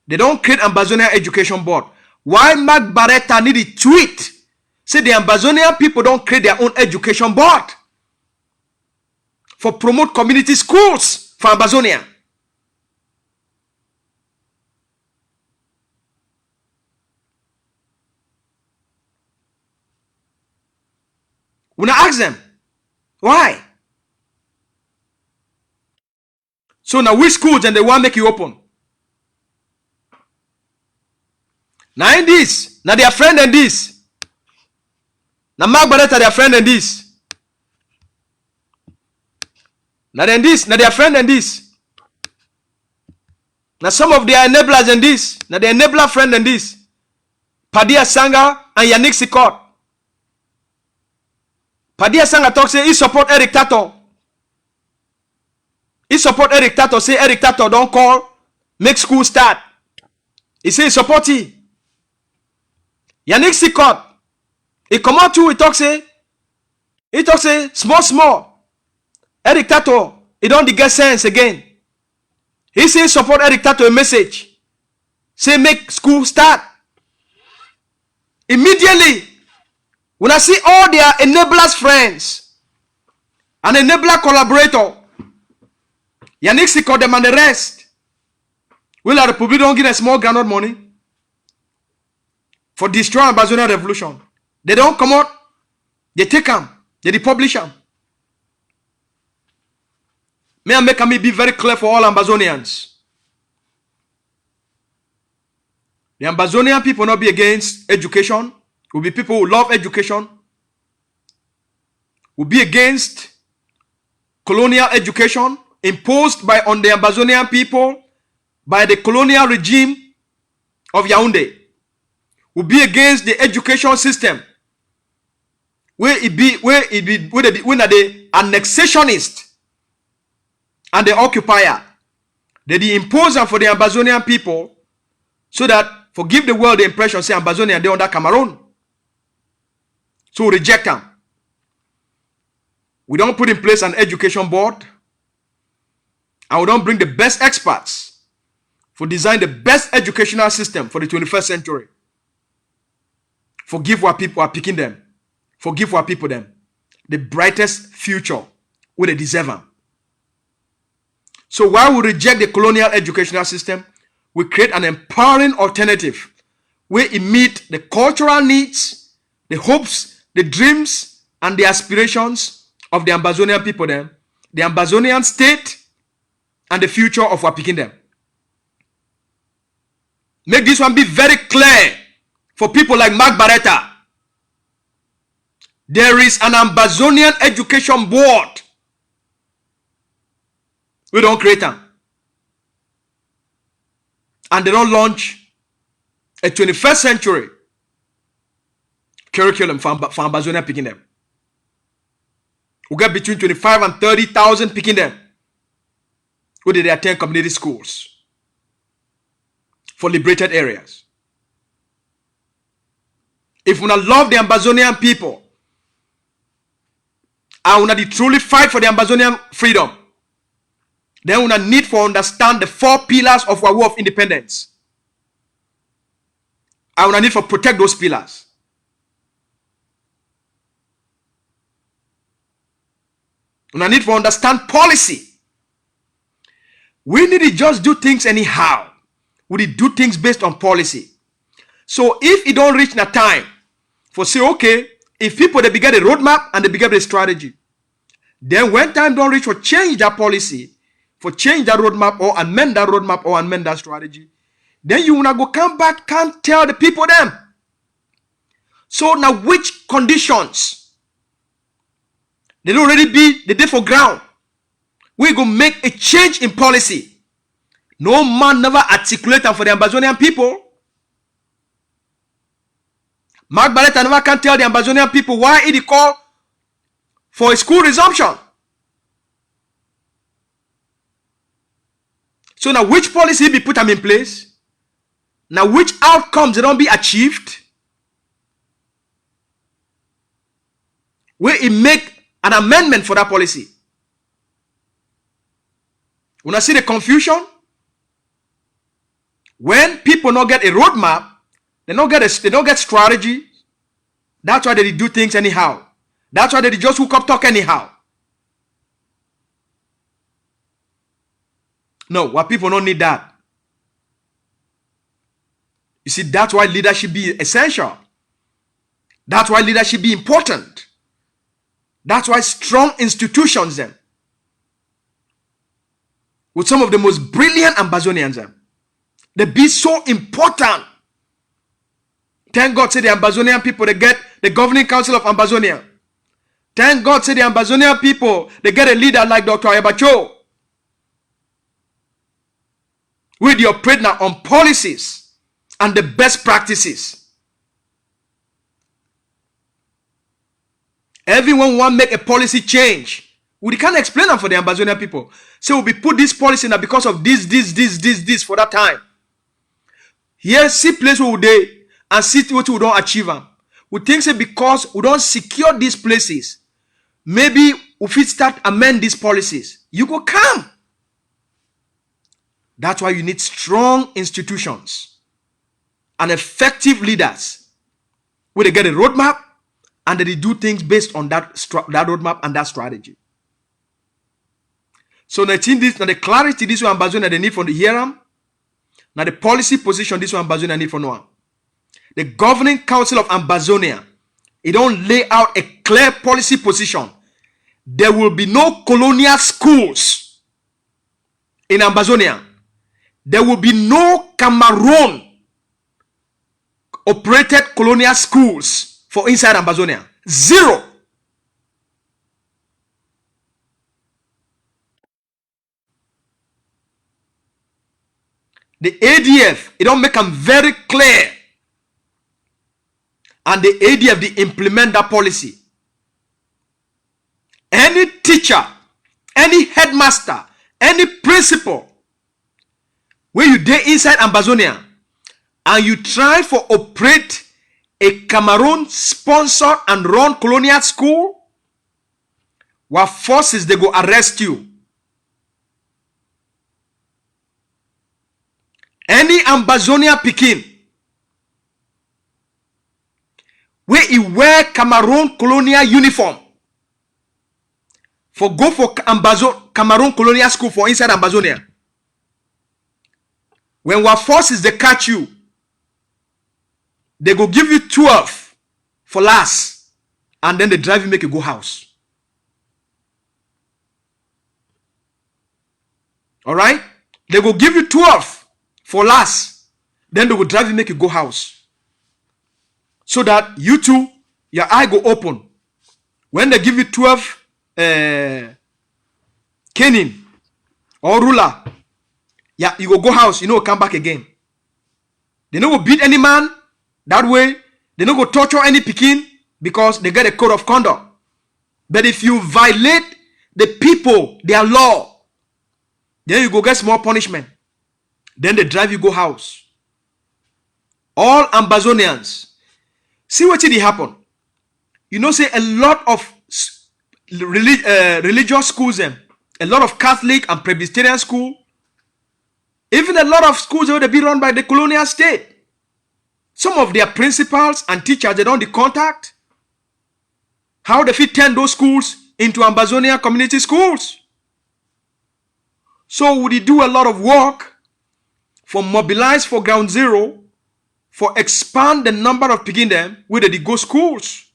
They don't create Ambazonia Education Board. Why Mark Barretta need a tweet? Say the Ambazonia people don't create their own education board for promote community schools for Ambazonia. When I ask them, why? So now which schools and they want to make you open? Now in this, now their friend and this. Now Mark Barretta their friend and this. Now then this, now their friend and this. Now some of their enablers and this. Now the enabler friend and this. Padia Sanga and Yannick Sikot. Padia Sanga talk say he support Eric Tato. He support Eric Tato. Say Eric Tato don't call, make school start. He say he support he. Yannick Sikot. He come out too, he talk say small. Eric Tato, he don't get sense again. He say support Eric Tato a message. Say make school start. Immediately, when I see all their enablers friends, an enabler collaborator, Yannick Sikot them and the rest, will La République don't give a small groundnut money for destroying Ambazonia revolution. They don't come out, they take them, they publish them. May I make me be very clear for all Ambazonians. The Ambazonian people not be against education. Will be people who love education. Will be against colonial education imposed on the Ambazonian people by the colonial regime of Yaoundé. Will be against the education system where the annexationist and the occupier, they impose them for the Ambazonian people so that forgive the world the impression say Ambazonia they under Cameroon. So reject them. We don't put in place an education board and we don't bring the best experts for design the best educational system for the 21st century. Forgive what people are picking them. Forgive what people them. The brightest future with they deserve them. So while we reject the colonial educational system, we create an empowering alternative where it meets the cultural needs, the hopes, the dreams, and the aspirations of the Ambazonian people then, the Ambazonian state, and the future of our picking them. Make this one be very clear for people like Mark Barretta. There is an Ambazonian education board. We don't create them. And they don't launch a 21st century curriculum for Ambazonia picking them. We get between 25 and 30,000 picking them. Who did they attend community schools for liberated areas? If we not love the Ambazonian people, and we not truly fight for the Ambazonian freedom, then we not need to understand the 4 pillars of our war of independence. And we not need to protect those pillars. We not need to understand policy. We need to just do things anyhow. We need to do things based on policy. So if it don't reach the time for say, okay, if people they begin a roadmap and they begin a strategy, then when time don't reach for change that policy, for change that roadmap or amend that roadmap or amend that strategy, then you wanna go come back, can't tell the people them. So now which conditions they already be the day for ground? We go make a change in policy. No man never articulate them for the Ambazonian people. Mark Barretta never can tell the Ambazonian people why he call for a school resumption. So now which policy be put them in place? Now which outcomes they don't be achieved? Where he make an amendment for that policy. When I see the confusion, when people not get a roadmap, they don't get strategy. That's why they do things anyhow. That's why they just hook up talk anyhow. No, what people don't need that. You see, that's why leadership be essential. That's why leadership be important. That's why strong institutions them, with some of the most brilliant Ambazonians them, they be so important. Thank God say the Ambazonian people they get the governing council of Ambazonia. Thank God say the Ambazonian people they get a leader like Dr. Ayabacho. With your operate now on policies and the best practices. Everyone want to make a policy change. We can't explain them for the Ambazonian people. So we put this policy now because of this for that time. Here, see place where they and see what we don't achieve them. We think say because we don't secure these places, maybe if we start amend these policies, you go come. That's why you need strong institutions and effective leaders where they get a roadmap and they do things based on that roadmap and that strategy. So now the clarity this one Ambazonia they need from the hearing. Now the policy position this one Ambazonia need for no one. The governing council of Ambazonia, it don't lay out a clear policy position. There will be no colonial schools in Ambazonia. There will be no Cameroon operated colonial schools for inside Ambazonia. Zero. The ADF, it don't make them very clear. And the ADF, they implement that policy. Any teacher, any headmaster, any principal, where you dey inside Ambazonia and you try for operate a Cameroon sponsored and run colonial school, what forces they go arrest you. Any Ambazonia Pekin where he wear Cameroon colonial uniform for go for Cameroon colonial school for inside Ambazonia. When our forces they catch you, they go give you 12 for last, and then they drive you make you go house. All right, they go give you 12 for last, then they will drive you make you go house, so that you too your eye go open. When they give you 12 caning or ruler, yeah, you go house, you know, come back again. They no go beat any man that way. They no go torture any pikin because they get a code of conduct. But if you violate the people, their law, then you go get small punishment. Then they drive you go house. All Ambazonians, see what did happen. You know, say a lot of religious schools, a lot of Catholic and Presbyterian school, even a lot of schools they be run by the colonial state. Some of their principals and teachers, they don't the contact. How they fit turn those schools into Ambazonia community schools. So would he do a lot of work for mobilize for ground zero, for expand the number of picking them where they go schools.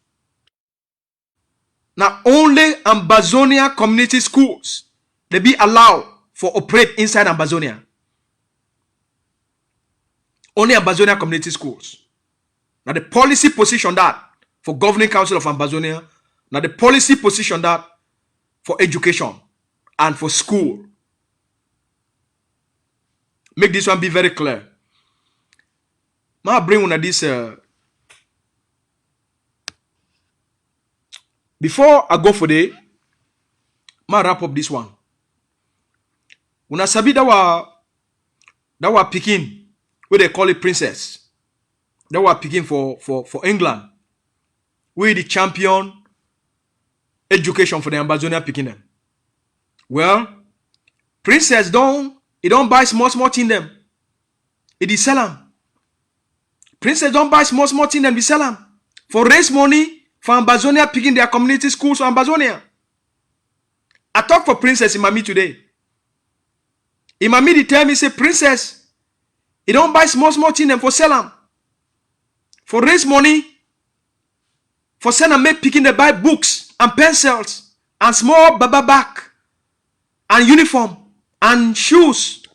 Now only Ambazonia community schools they be allowed for operate inside Ambazonia. Only Ambazonia community schools. Now the policy position that for governing council of Ambazonia. Now the policy position that for education and for school. Make this one be very clear. Now bring one of this. Before I go for the, I wrap up this one. When I sabi that were picking, where they call it princess. That were picking for England. We the champion education for the Ambazonia picking them. Well, princess don't buy small thing them. It is sell them. Princess don't buy small thing them, we sell them. For raise money for Ambazonia picking their community schools for Ambazonia. I talk for princess Imami today. Imami they tell me say princess, he don't buy small thing them for sell them. For raise money, for sell and make picking they buy books and pencils and small baba bag and uniform and shoes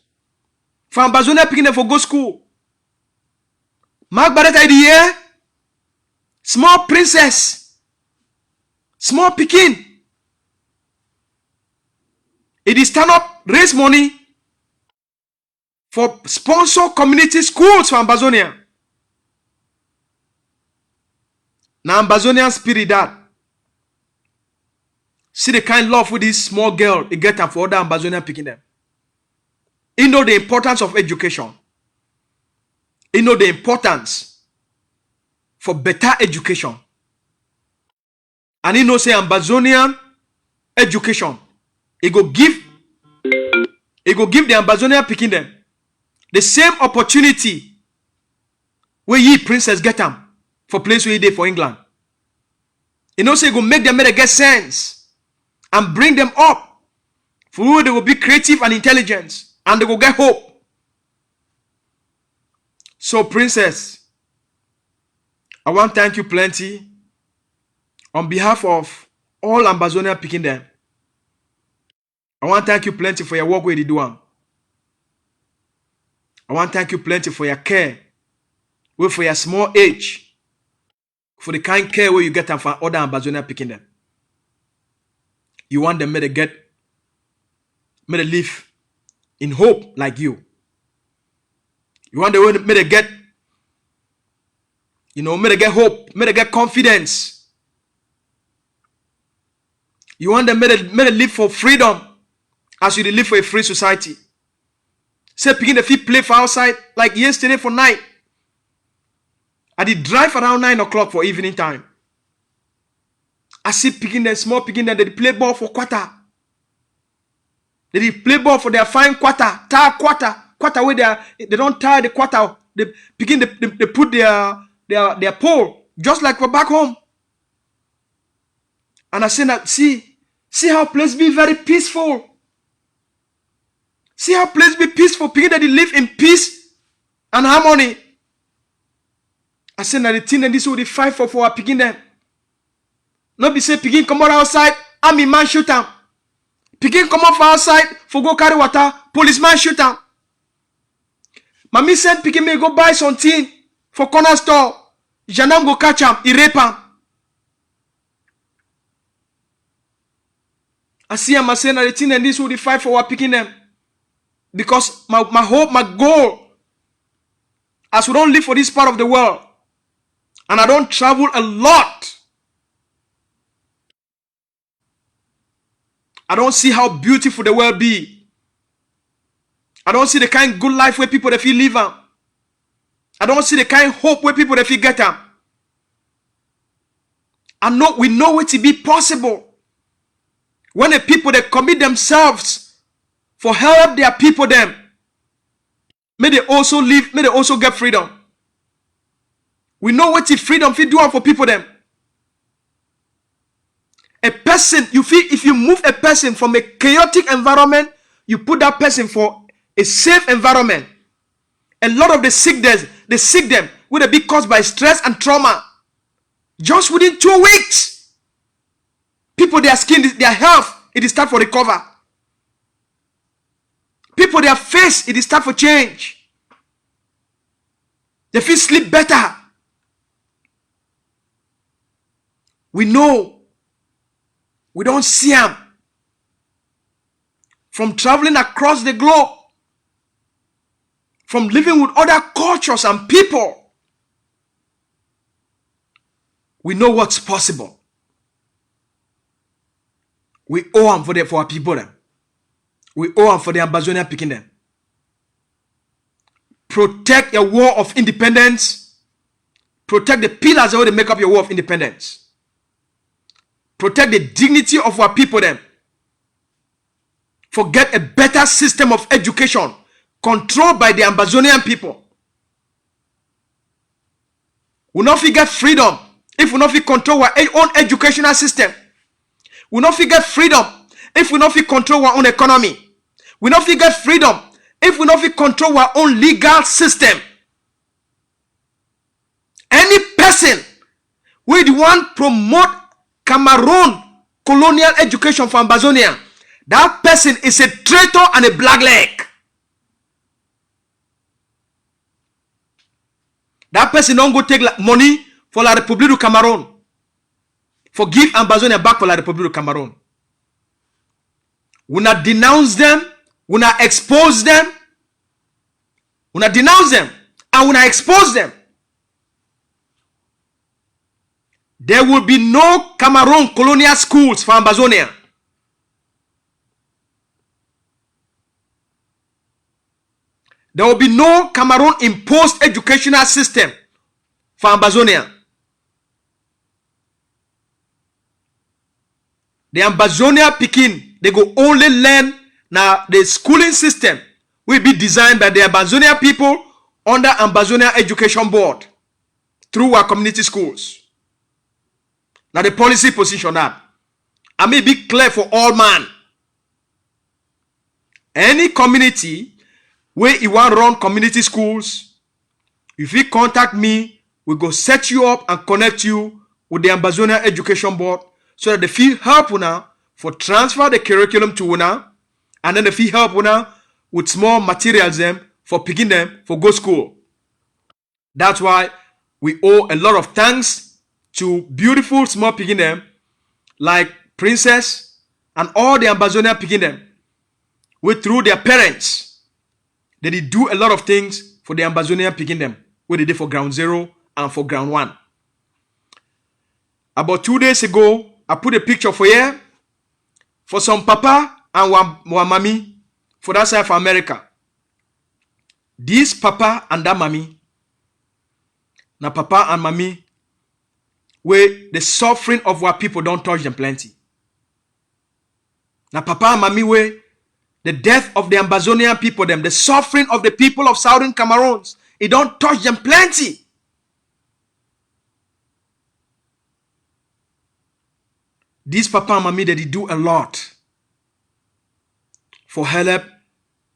for Ambazonia picking them for go school. Mark by that idea, small princess, small picking. It is stand up, raise money for sponsor community schools for Ambazonia. Now Ambazonian spirit that. See the kind of love with this small girl it get them for other Ambazonian picking them. You know the importance of education. You know the importance for better education. And you know say Ambazonian education. It go give the Ambazonian picking them the same opportunity where ye princess get them for place where they for England. You know say it go make them get sense and bring them up for who they will be creative and intelligent and they will get hope. So princess, I want to thank you plenty on behalf of all Ambazonia picking them. I want to thank you plenty for your work where you do. I want to thank you plenty for your care, for your small age, for the kind care where you get them from other Ambazonia picking them. You want them to live in hope like you. You want them to get, to get hope, to get confidence. You want them to live for freedom as you live for a free society. Say picking the feet play for outside like yesterday for night. I did drive around 9 o'clock for evening time. I see picking them, small picking them, they play ball for quarter. They play ball for their fine quarter quarter where they don't tie the quarter. They begin they put their pole just like for back home. And I say that see how place be very peaceful. See how place be peaceful. People that they live in peace and harmony. I say that the thing that this will be fight for our picking them. Not be say picking come out outside, army man shoot them. Picking come out for outside for go carry water, policeman shoot them. Mommy said picking may go buy something for corner store. Janam go catch him, he rape him. I see him, I say that the thing and this will be fight for our picking them. Because my hope, my goal, as we don't live for this part of the world, and I don't travel a lot, I don't see how beautiful the world be. I don't see the kind of good life where people they feel live on. I don't see the kind of hope where people they feel get on. We know it to be possible. When the people they commit themselves for help their people them, may they also live, may they also get freedom. We know what is freedom if you do for people them. A person, if you move a person from a chaotic environment, you put that person for a safe environment. A lot of the sickness, they sick them will be caused by stress and trauma. Just within 2 weeks, people their skin, their health, it is start for recover. People their face, it is start for change. They feel sleep better. We know. We don't see them. From traveling across the globe. From living with other cultures and people. We know what's possible. We owe them for our people them. We owe them for the Ambazonia picking them. Protect your war of independence. Protect the pillars that will make up your war of independence. Protect the dignity of our people them. Forget a better system of education controlled by the Ambazonian people. We not forget freedom if we not control our own educational system. We not forget freedom if we not control our own economy. We not forget freedom if we not control our own legal system. Any person with one promote Cameroon colonial education for Ambazonia, that person is a traitor and a blackleg. That person don't go take money for la République du Cameroon. Forgive Ambazonia back for la République du Cameroon. We not denounce them, we not expose them, we not denounce them, and we not expose them. There will be no Cameroon colonial schools for Ambazonia. There will be no Cameroon imposed educational system for Ambazonia. The Ambazonia Pekin, they go only learn now the schooling system will be designed by the Ambazonia people under Ambazonia Education Board through our community schools. Now the policy position that. I may be clear for all man. Any community where you want to run community schools, if you contact me, we go set you up and connect you with the Ambazonia Education Board so that they feel help una for transfer the curriculum to una, and then they feel help una with small materials them for picking them for go school. That's why we owe a lot of thanks to beautiful small picking them like Princess and all the Ambazonia picking them with through their parents. They did do a lot of things for the Ambazonia picking them, what they did for ground 0 and for ground 1. About 2 days ago, I put a picture for here for some papa and one mommy for that side of America. This papa and that mommy, now papa and mommy, where the suffering of our people don't touch them plenty. Now papa and mommy, where The death of the Ambazonian people, them, the suffering of the people of Southern Cameroons, it don't touch them plenty. These papa and mommy, they do a lot for help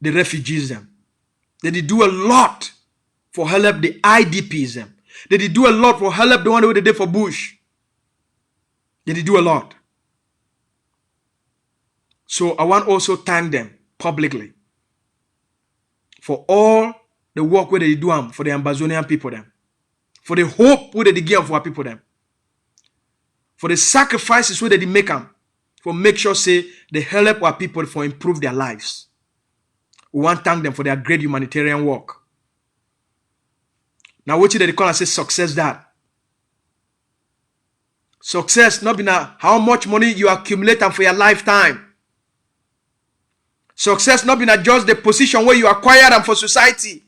the refugees them. They do a lot for help the IDPs them. They do a lot for help the one who they did for Bush. They do a lot. So I want also thank them publicly for all the work where they do for the Ambazonian people them. For the hope where they give for our people them. For the sacrifices where they make them. For make sure say they help our people for improve their lives. We want to thank them for their great humanitarian work. Now what they call and say success that. Success not be now how much money you accumulate for your lifetime. Success not be not just the position where you acquire them for society.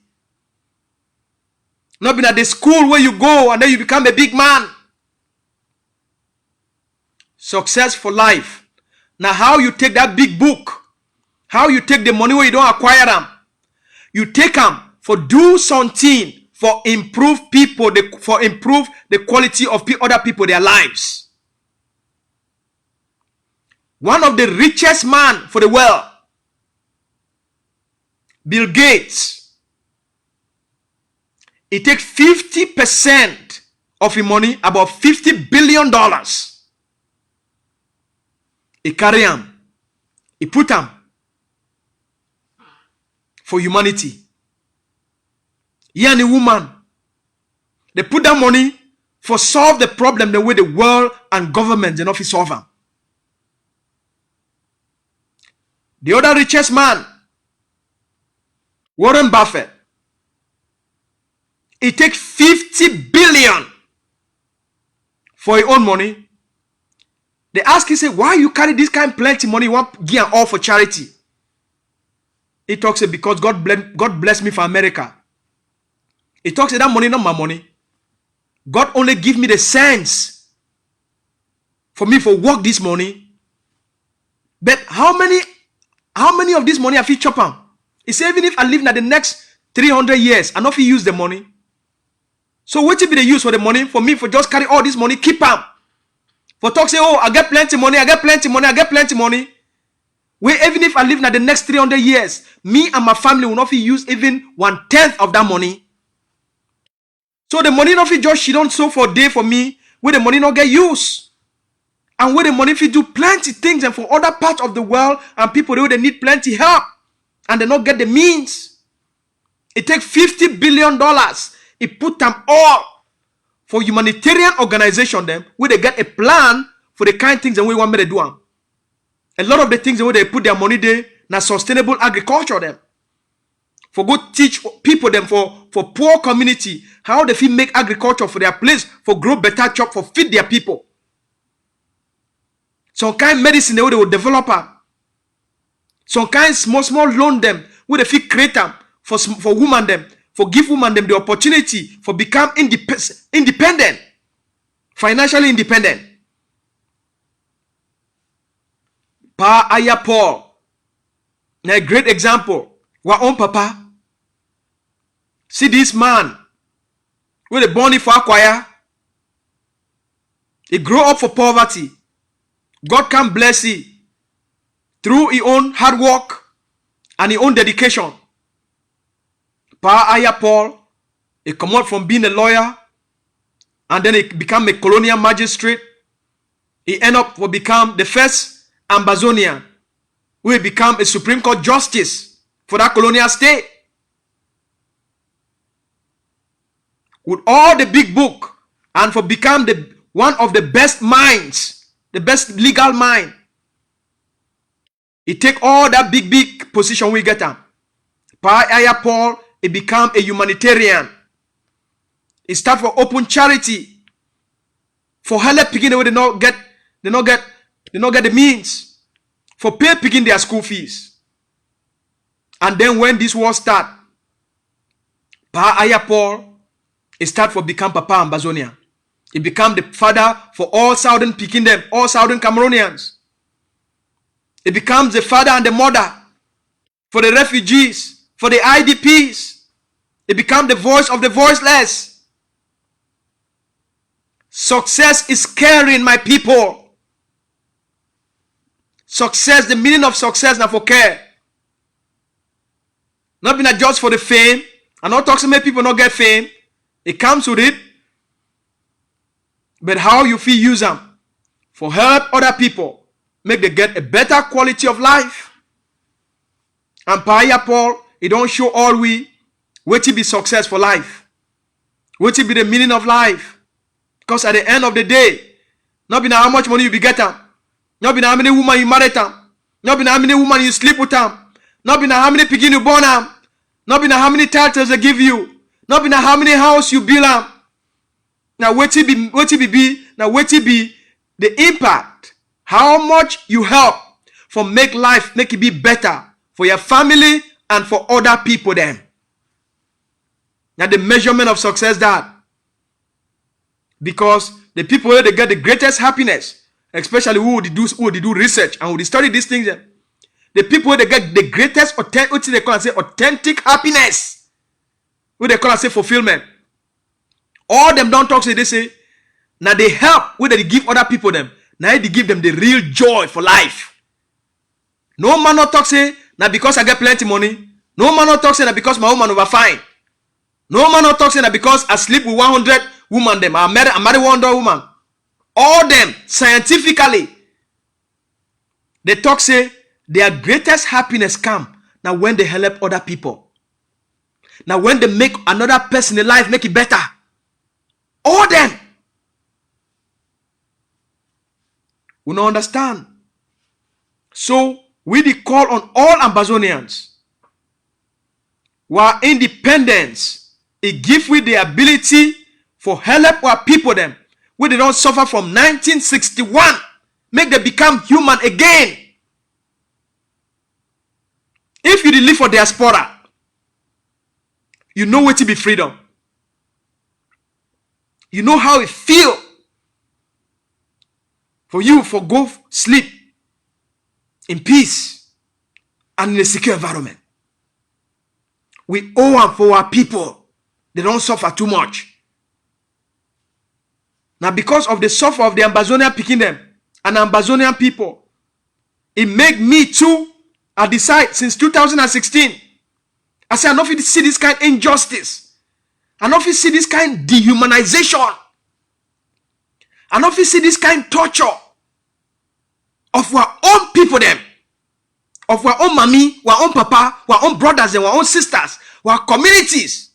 Not be not the school where you go and then you become a big man. Success for life. Now how you take that big book, how you take the money where you don't acquire them, you take them for do something for improve people, for improve the quality of other people, their lives. One of the richest man for the world, Bill Gates, he take 50% of his money, about $50 billion. He carry him, he put him for humanity. He and a woman, they put that money for solve the problem the way the world and government they not solve them. The other richest man, Warren Buffett, he take 50 billion for his own money. They ask him, say, why you carry this kind of plenty money, you want give all for charity? He talks, because God bless me for America. He talks, that money not my money. God only give me the sense for me for work this money. But how many of this money I fit chop on? He said, even if I live now the next 300 years, I not fit use the money. So what if they use for the money? For me, for just carry all this money, keep them. For talk say, oh, I get plenty money, I get plenty money, I get plenty money. Where even if I live now the next 300 years, me and my family will not fit use even 1/10 of that money. So the money not fit just she don't so for a day for me, where the money not get used. And where the money fit do plenty things and for other parts of the world and people where they need plenty help and they not get the means. It takes $50 billion. It put them all for humanitarian organization them where they get a plan for the kind of things that we want me to do. A lot of the things where they put their money there, now sustainable agriculture them. For go teach people them for poor community how they fit make agriculture for their place, for grow better crop, for feed their people. Some kind of medicine they will develop them. Some kind of small loan them where they fit create them for women them, for give women them the opportunity for become independent, financially independent. Pa Aya Paul, a great example. Our own papa. See this man, with a born for acquire. He grew up for poverty. God can bless him through his own hard work and his own dedication. Pa Aya Paul, he come out from being a lawyer and then he become a colonial magistrate. He end up to become the first AMBAZONIA, who become a Supreme Court justice for that colonial state. With all the big book and for become one of the best minds, the best legal mind. He take all that big position we get him. Pa Aya Paul, he become a humanitarian. He start for open charity. For help picking away they not get the means. For pay picking their school fees. And then when this war start, Pa Aya Paul, he start for become Papa AMBAZONIA. He become the father for all Southern Cameroonians. He becomes the father and the mother for the refugees, for the IDPs. It became the voice of the voiceless. Success is caring, my people. Success, the meaning of success now for care. Not being just for the fame. I'm not talking about people not get fame. It comes with it. But how you feel use them for help other people, make them get a better quality of life. And Paul, it don't show all we what to be success for life. What to be the meaning of life. Because at the end of the day, not be how much money you be getting, not be how many women you marry them, not be how many women you sleep with them, not be how many pikin you born them, not be how many titles they give you, not be how many house you build them. Now what it be now what it be the impact, how much you help for make life make it be better for your family and for other people then. Now the measurement of success that. Because the people where they get the greatest happiness, especially who would do research and who study these things, the people where they get the greatest authentic happiness, what they call and say fulfillment. All them don't talk, say they say, now they help where they give other people them. Now they give them the real joy for life. No man not talk say, now because I get plenty money. No man not talk say, now because my woman over fine. No man not talk say, now because I sleep with 100 women them. I marry 100 woman. All them scientifically, they talk say their greatest happiness come now when they help other people. Now when they make another person in life make it better. All them. We don't understand. So we dey call on all Ambazonians. Our independence, it give we the ability for help our people them where they don't suffer from 1961. Make them become human again. If you live for diaspora, you know what to be freedom. You know how it feel for you for go sleep in peace and in a secure environment. We owe them for our people. They don't suffer too much. Now because of the suffer of the Ambazonian picking them and Ambazonian people, it make me too, I decide since 2016, I say I don't fit see this kind of injustice. I don't fit see this kind of dehumanization. I don't fit see this kind of torture of our own people them. Of our own mommy, our own papa, our own brothers and our own sisters, our communities.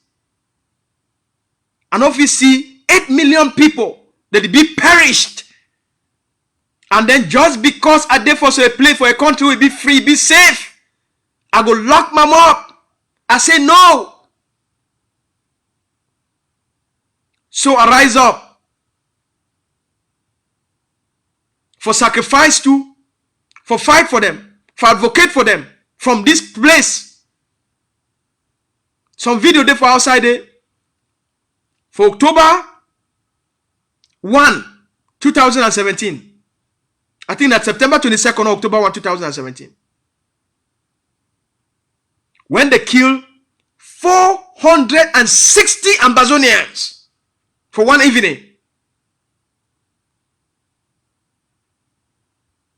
I don't fit see 8 million people that be perished. And then just because I dey for a place for a country will be free, be safe, I go lock my mouth. I say no. So I rise up for sacrifice to, for fight for them, for advocate for them from this place. Some video there for outside there. For October 1, 2017. I think that's September 22nd or October 1, 2017. When they killed 460 Ambazonians for one evening.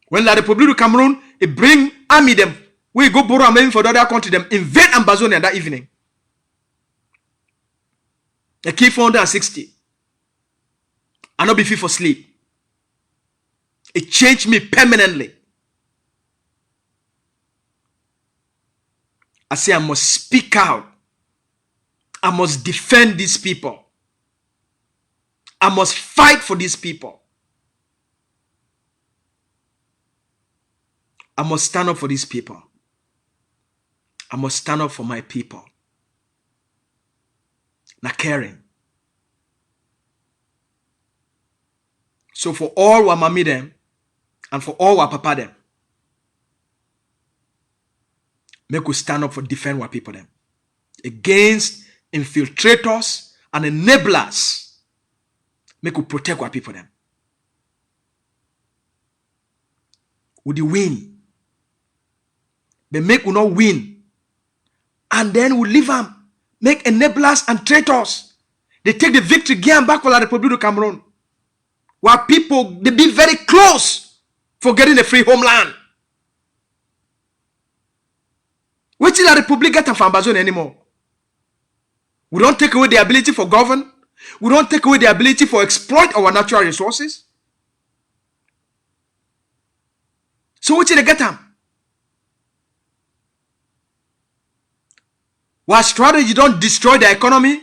When La Republic of Cameroon, it bring army them, we go borrow money for the other country, them invade Ambazonia that evening. They kill 460. I not be fit for sleep. It changed me permanently. I say I must speak out. I must defend these people. I must fight for these people. I must stand up for these people. I must stand up for my people. Not caring. So for all our mommy them and for all our papa them, make us stand up for defend our people them against infiltrators and enablers. Make us protect our people them. Would you win? But make we not win And then we leave them, make enablers and traitors. They take the victory, get them back for la Republic of Cameroon. While people, they be very close for getting a free homeland. Which is la Republic get from Ambazonia anymore. We don't take away the ability for govern. We don't take away the ability for exploit our natural resources. So which is they get them? While strategy don't destroy the economy,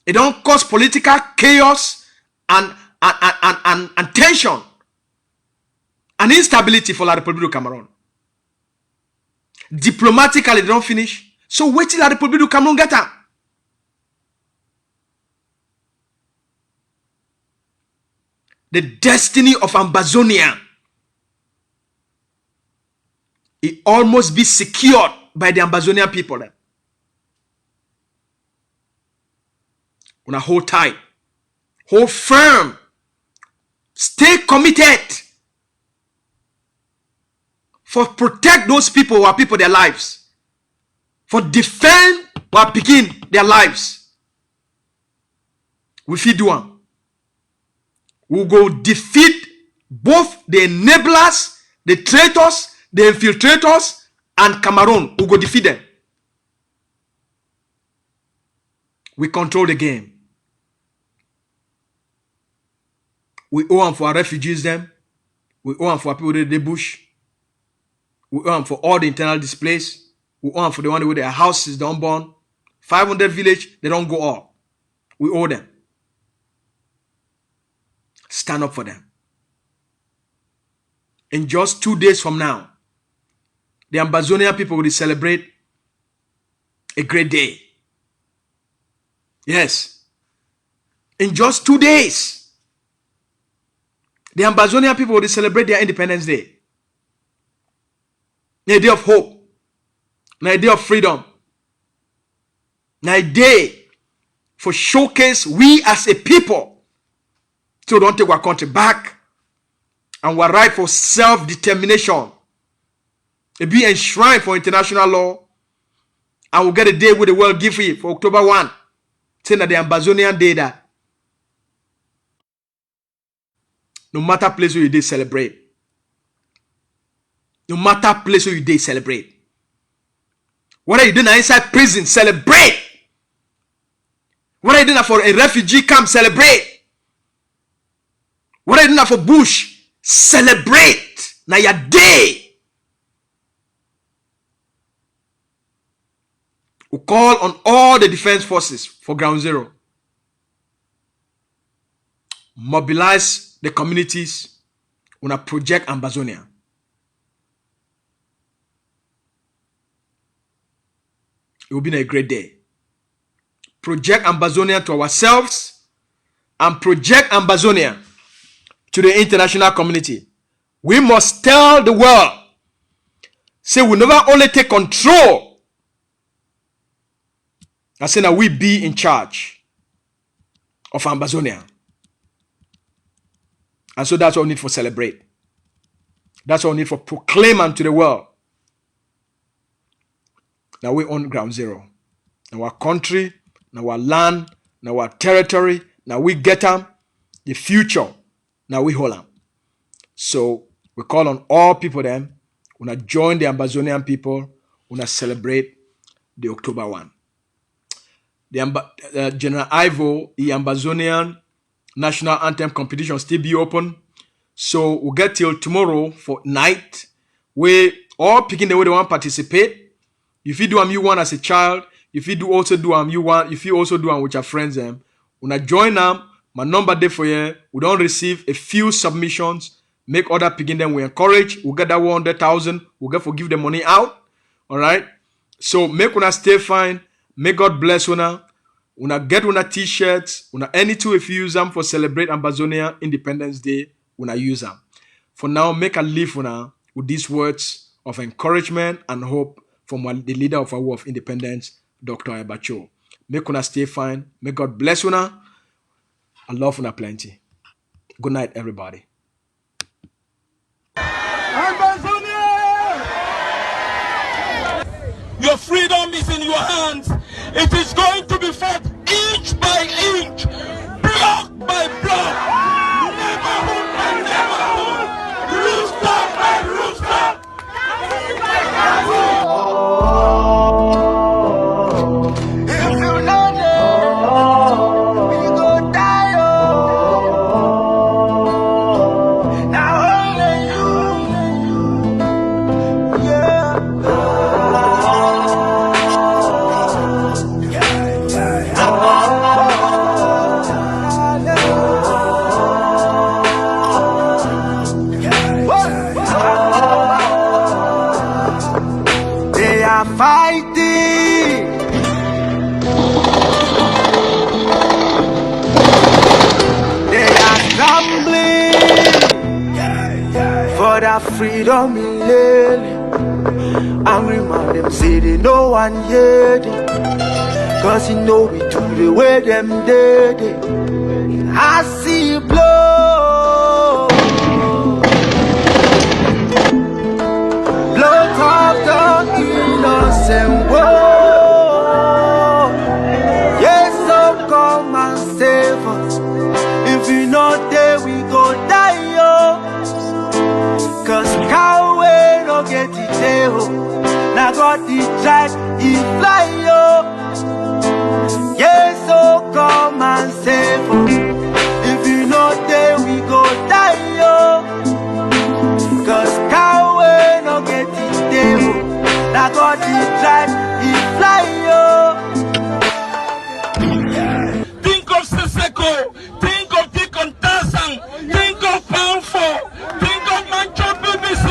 it don't cause political chaos and tension and instability for la Republic of Cameroon. Diplomatically, they don't finish. So wait till la Republic of Cameroon get them. The destiny of Ambazonia, it almost be secured by the Ambazonian people. Una hold tight, hold firm, stay committed for protect those people who are people their lives, for defend who are begin their lives. We feed one. We go defeat both the enablers, the traitors, the infiltrators, and Cameroon. We go defeat them. We control the game. We owe them for our refugees them. We owe them for our people in the bush. We owe them for all the internal displaced. We owe them for the one with their houses don't burn. 500 village, they don't go all. We owe them. Stand up for them. In just 2 days from now, the Ambazonia people will celebrate a great day. Yes. In just 2 days, the Ambazonia people will celebrate their Independence Day. A day of hope. A day of freedom. A day for showcase we as a people so don't take our country back and we're right for self-determination. It be enshrined for international law and we'll get a day with the world give you for October 1. Saying that the Ambazonian day that no matter place where you did celebrate. No matter place where you did celebrate. What are you doing inside prison? Celebrate. What are you doing for a refugee camp? Celebrate. What are you doing for bush? Celebrate. Now your day. We call on all the defense forces for ground zero. Mobilize the communities on a project Ambazonia. It will be a great day. Project Ambazonia to ourselves and project Ambazonia to the international community. We must tell the world, say we never only take control, I say that we be in charge of Ambazonia. And so that's all we need for celebrate. That's all we need for proclaim unto the world. Now we own ground zero. Now our country, now our land, now our territory, now we get them, the future, now we hold them. So we call on all people then, wanna join the Ambazonian people, wanna celebrate the October 1. The General Ivo, the Ambazonian National Anthem competition still be open. So we'll get till tomorrow for night. We all picking the way they want to participate. If you do you want as a child, if you do also do you want, if you also do with your friends when I join them, my number there for you. We don't receive a few submissions. Make other picking them. We encourage. We'll get that 100,000. We'll get for give the money out. All right. So make una stay fine. May God bless una. Una get una t-shirts. Una any two if you use them for celebrate Ambazonia Independence Day. Una use them. For now, make a leave una with these words of encouragement and hope from the leader of our war of independence, Dr. Abacho. Make una stay fine. May God bless una. I love una plenty. Good night, everybody. Your freedom is in your hands. It is going to be fought inch by inch, block by block, neighborhood by neighborhood, rooster by rooster. If you know that, we go die. Now only you, yeah. They are fighting. They are scrambling for that freedom in land. Angry man, them say they no one hear them. Cause you know we do the way them did it. I see you blow. Blow off the innocent world. Yes, so come and save us. If we not there, we go die, yo. Cause cow way no get it tail. Now got the track, he fly, yo. Yes, so come and save us. If we not there, we go die, yo. Cause cow way no get it tail. Now got the track, he fly, yo. Think of Seseko, think of Deacon Tassang, think of Poundfo, think of Mancho BBC,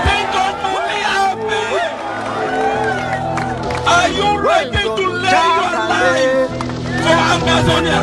think of Mumi Abe. Are you ready to lay your life for Ambazonia?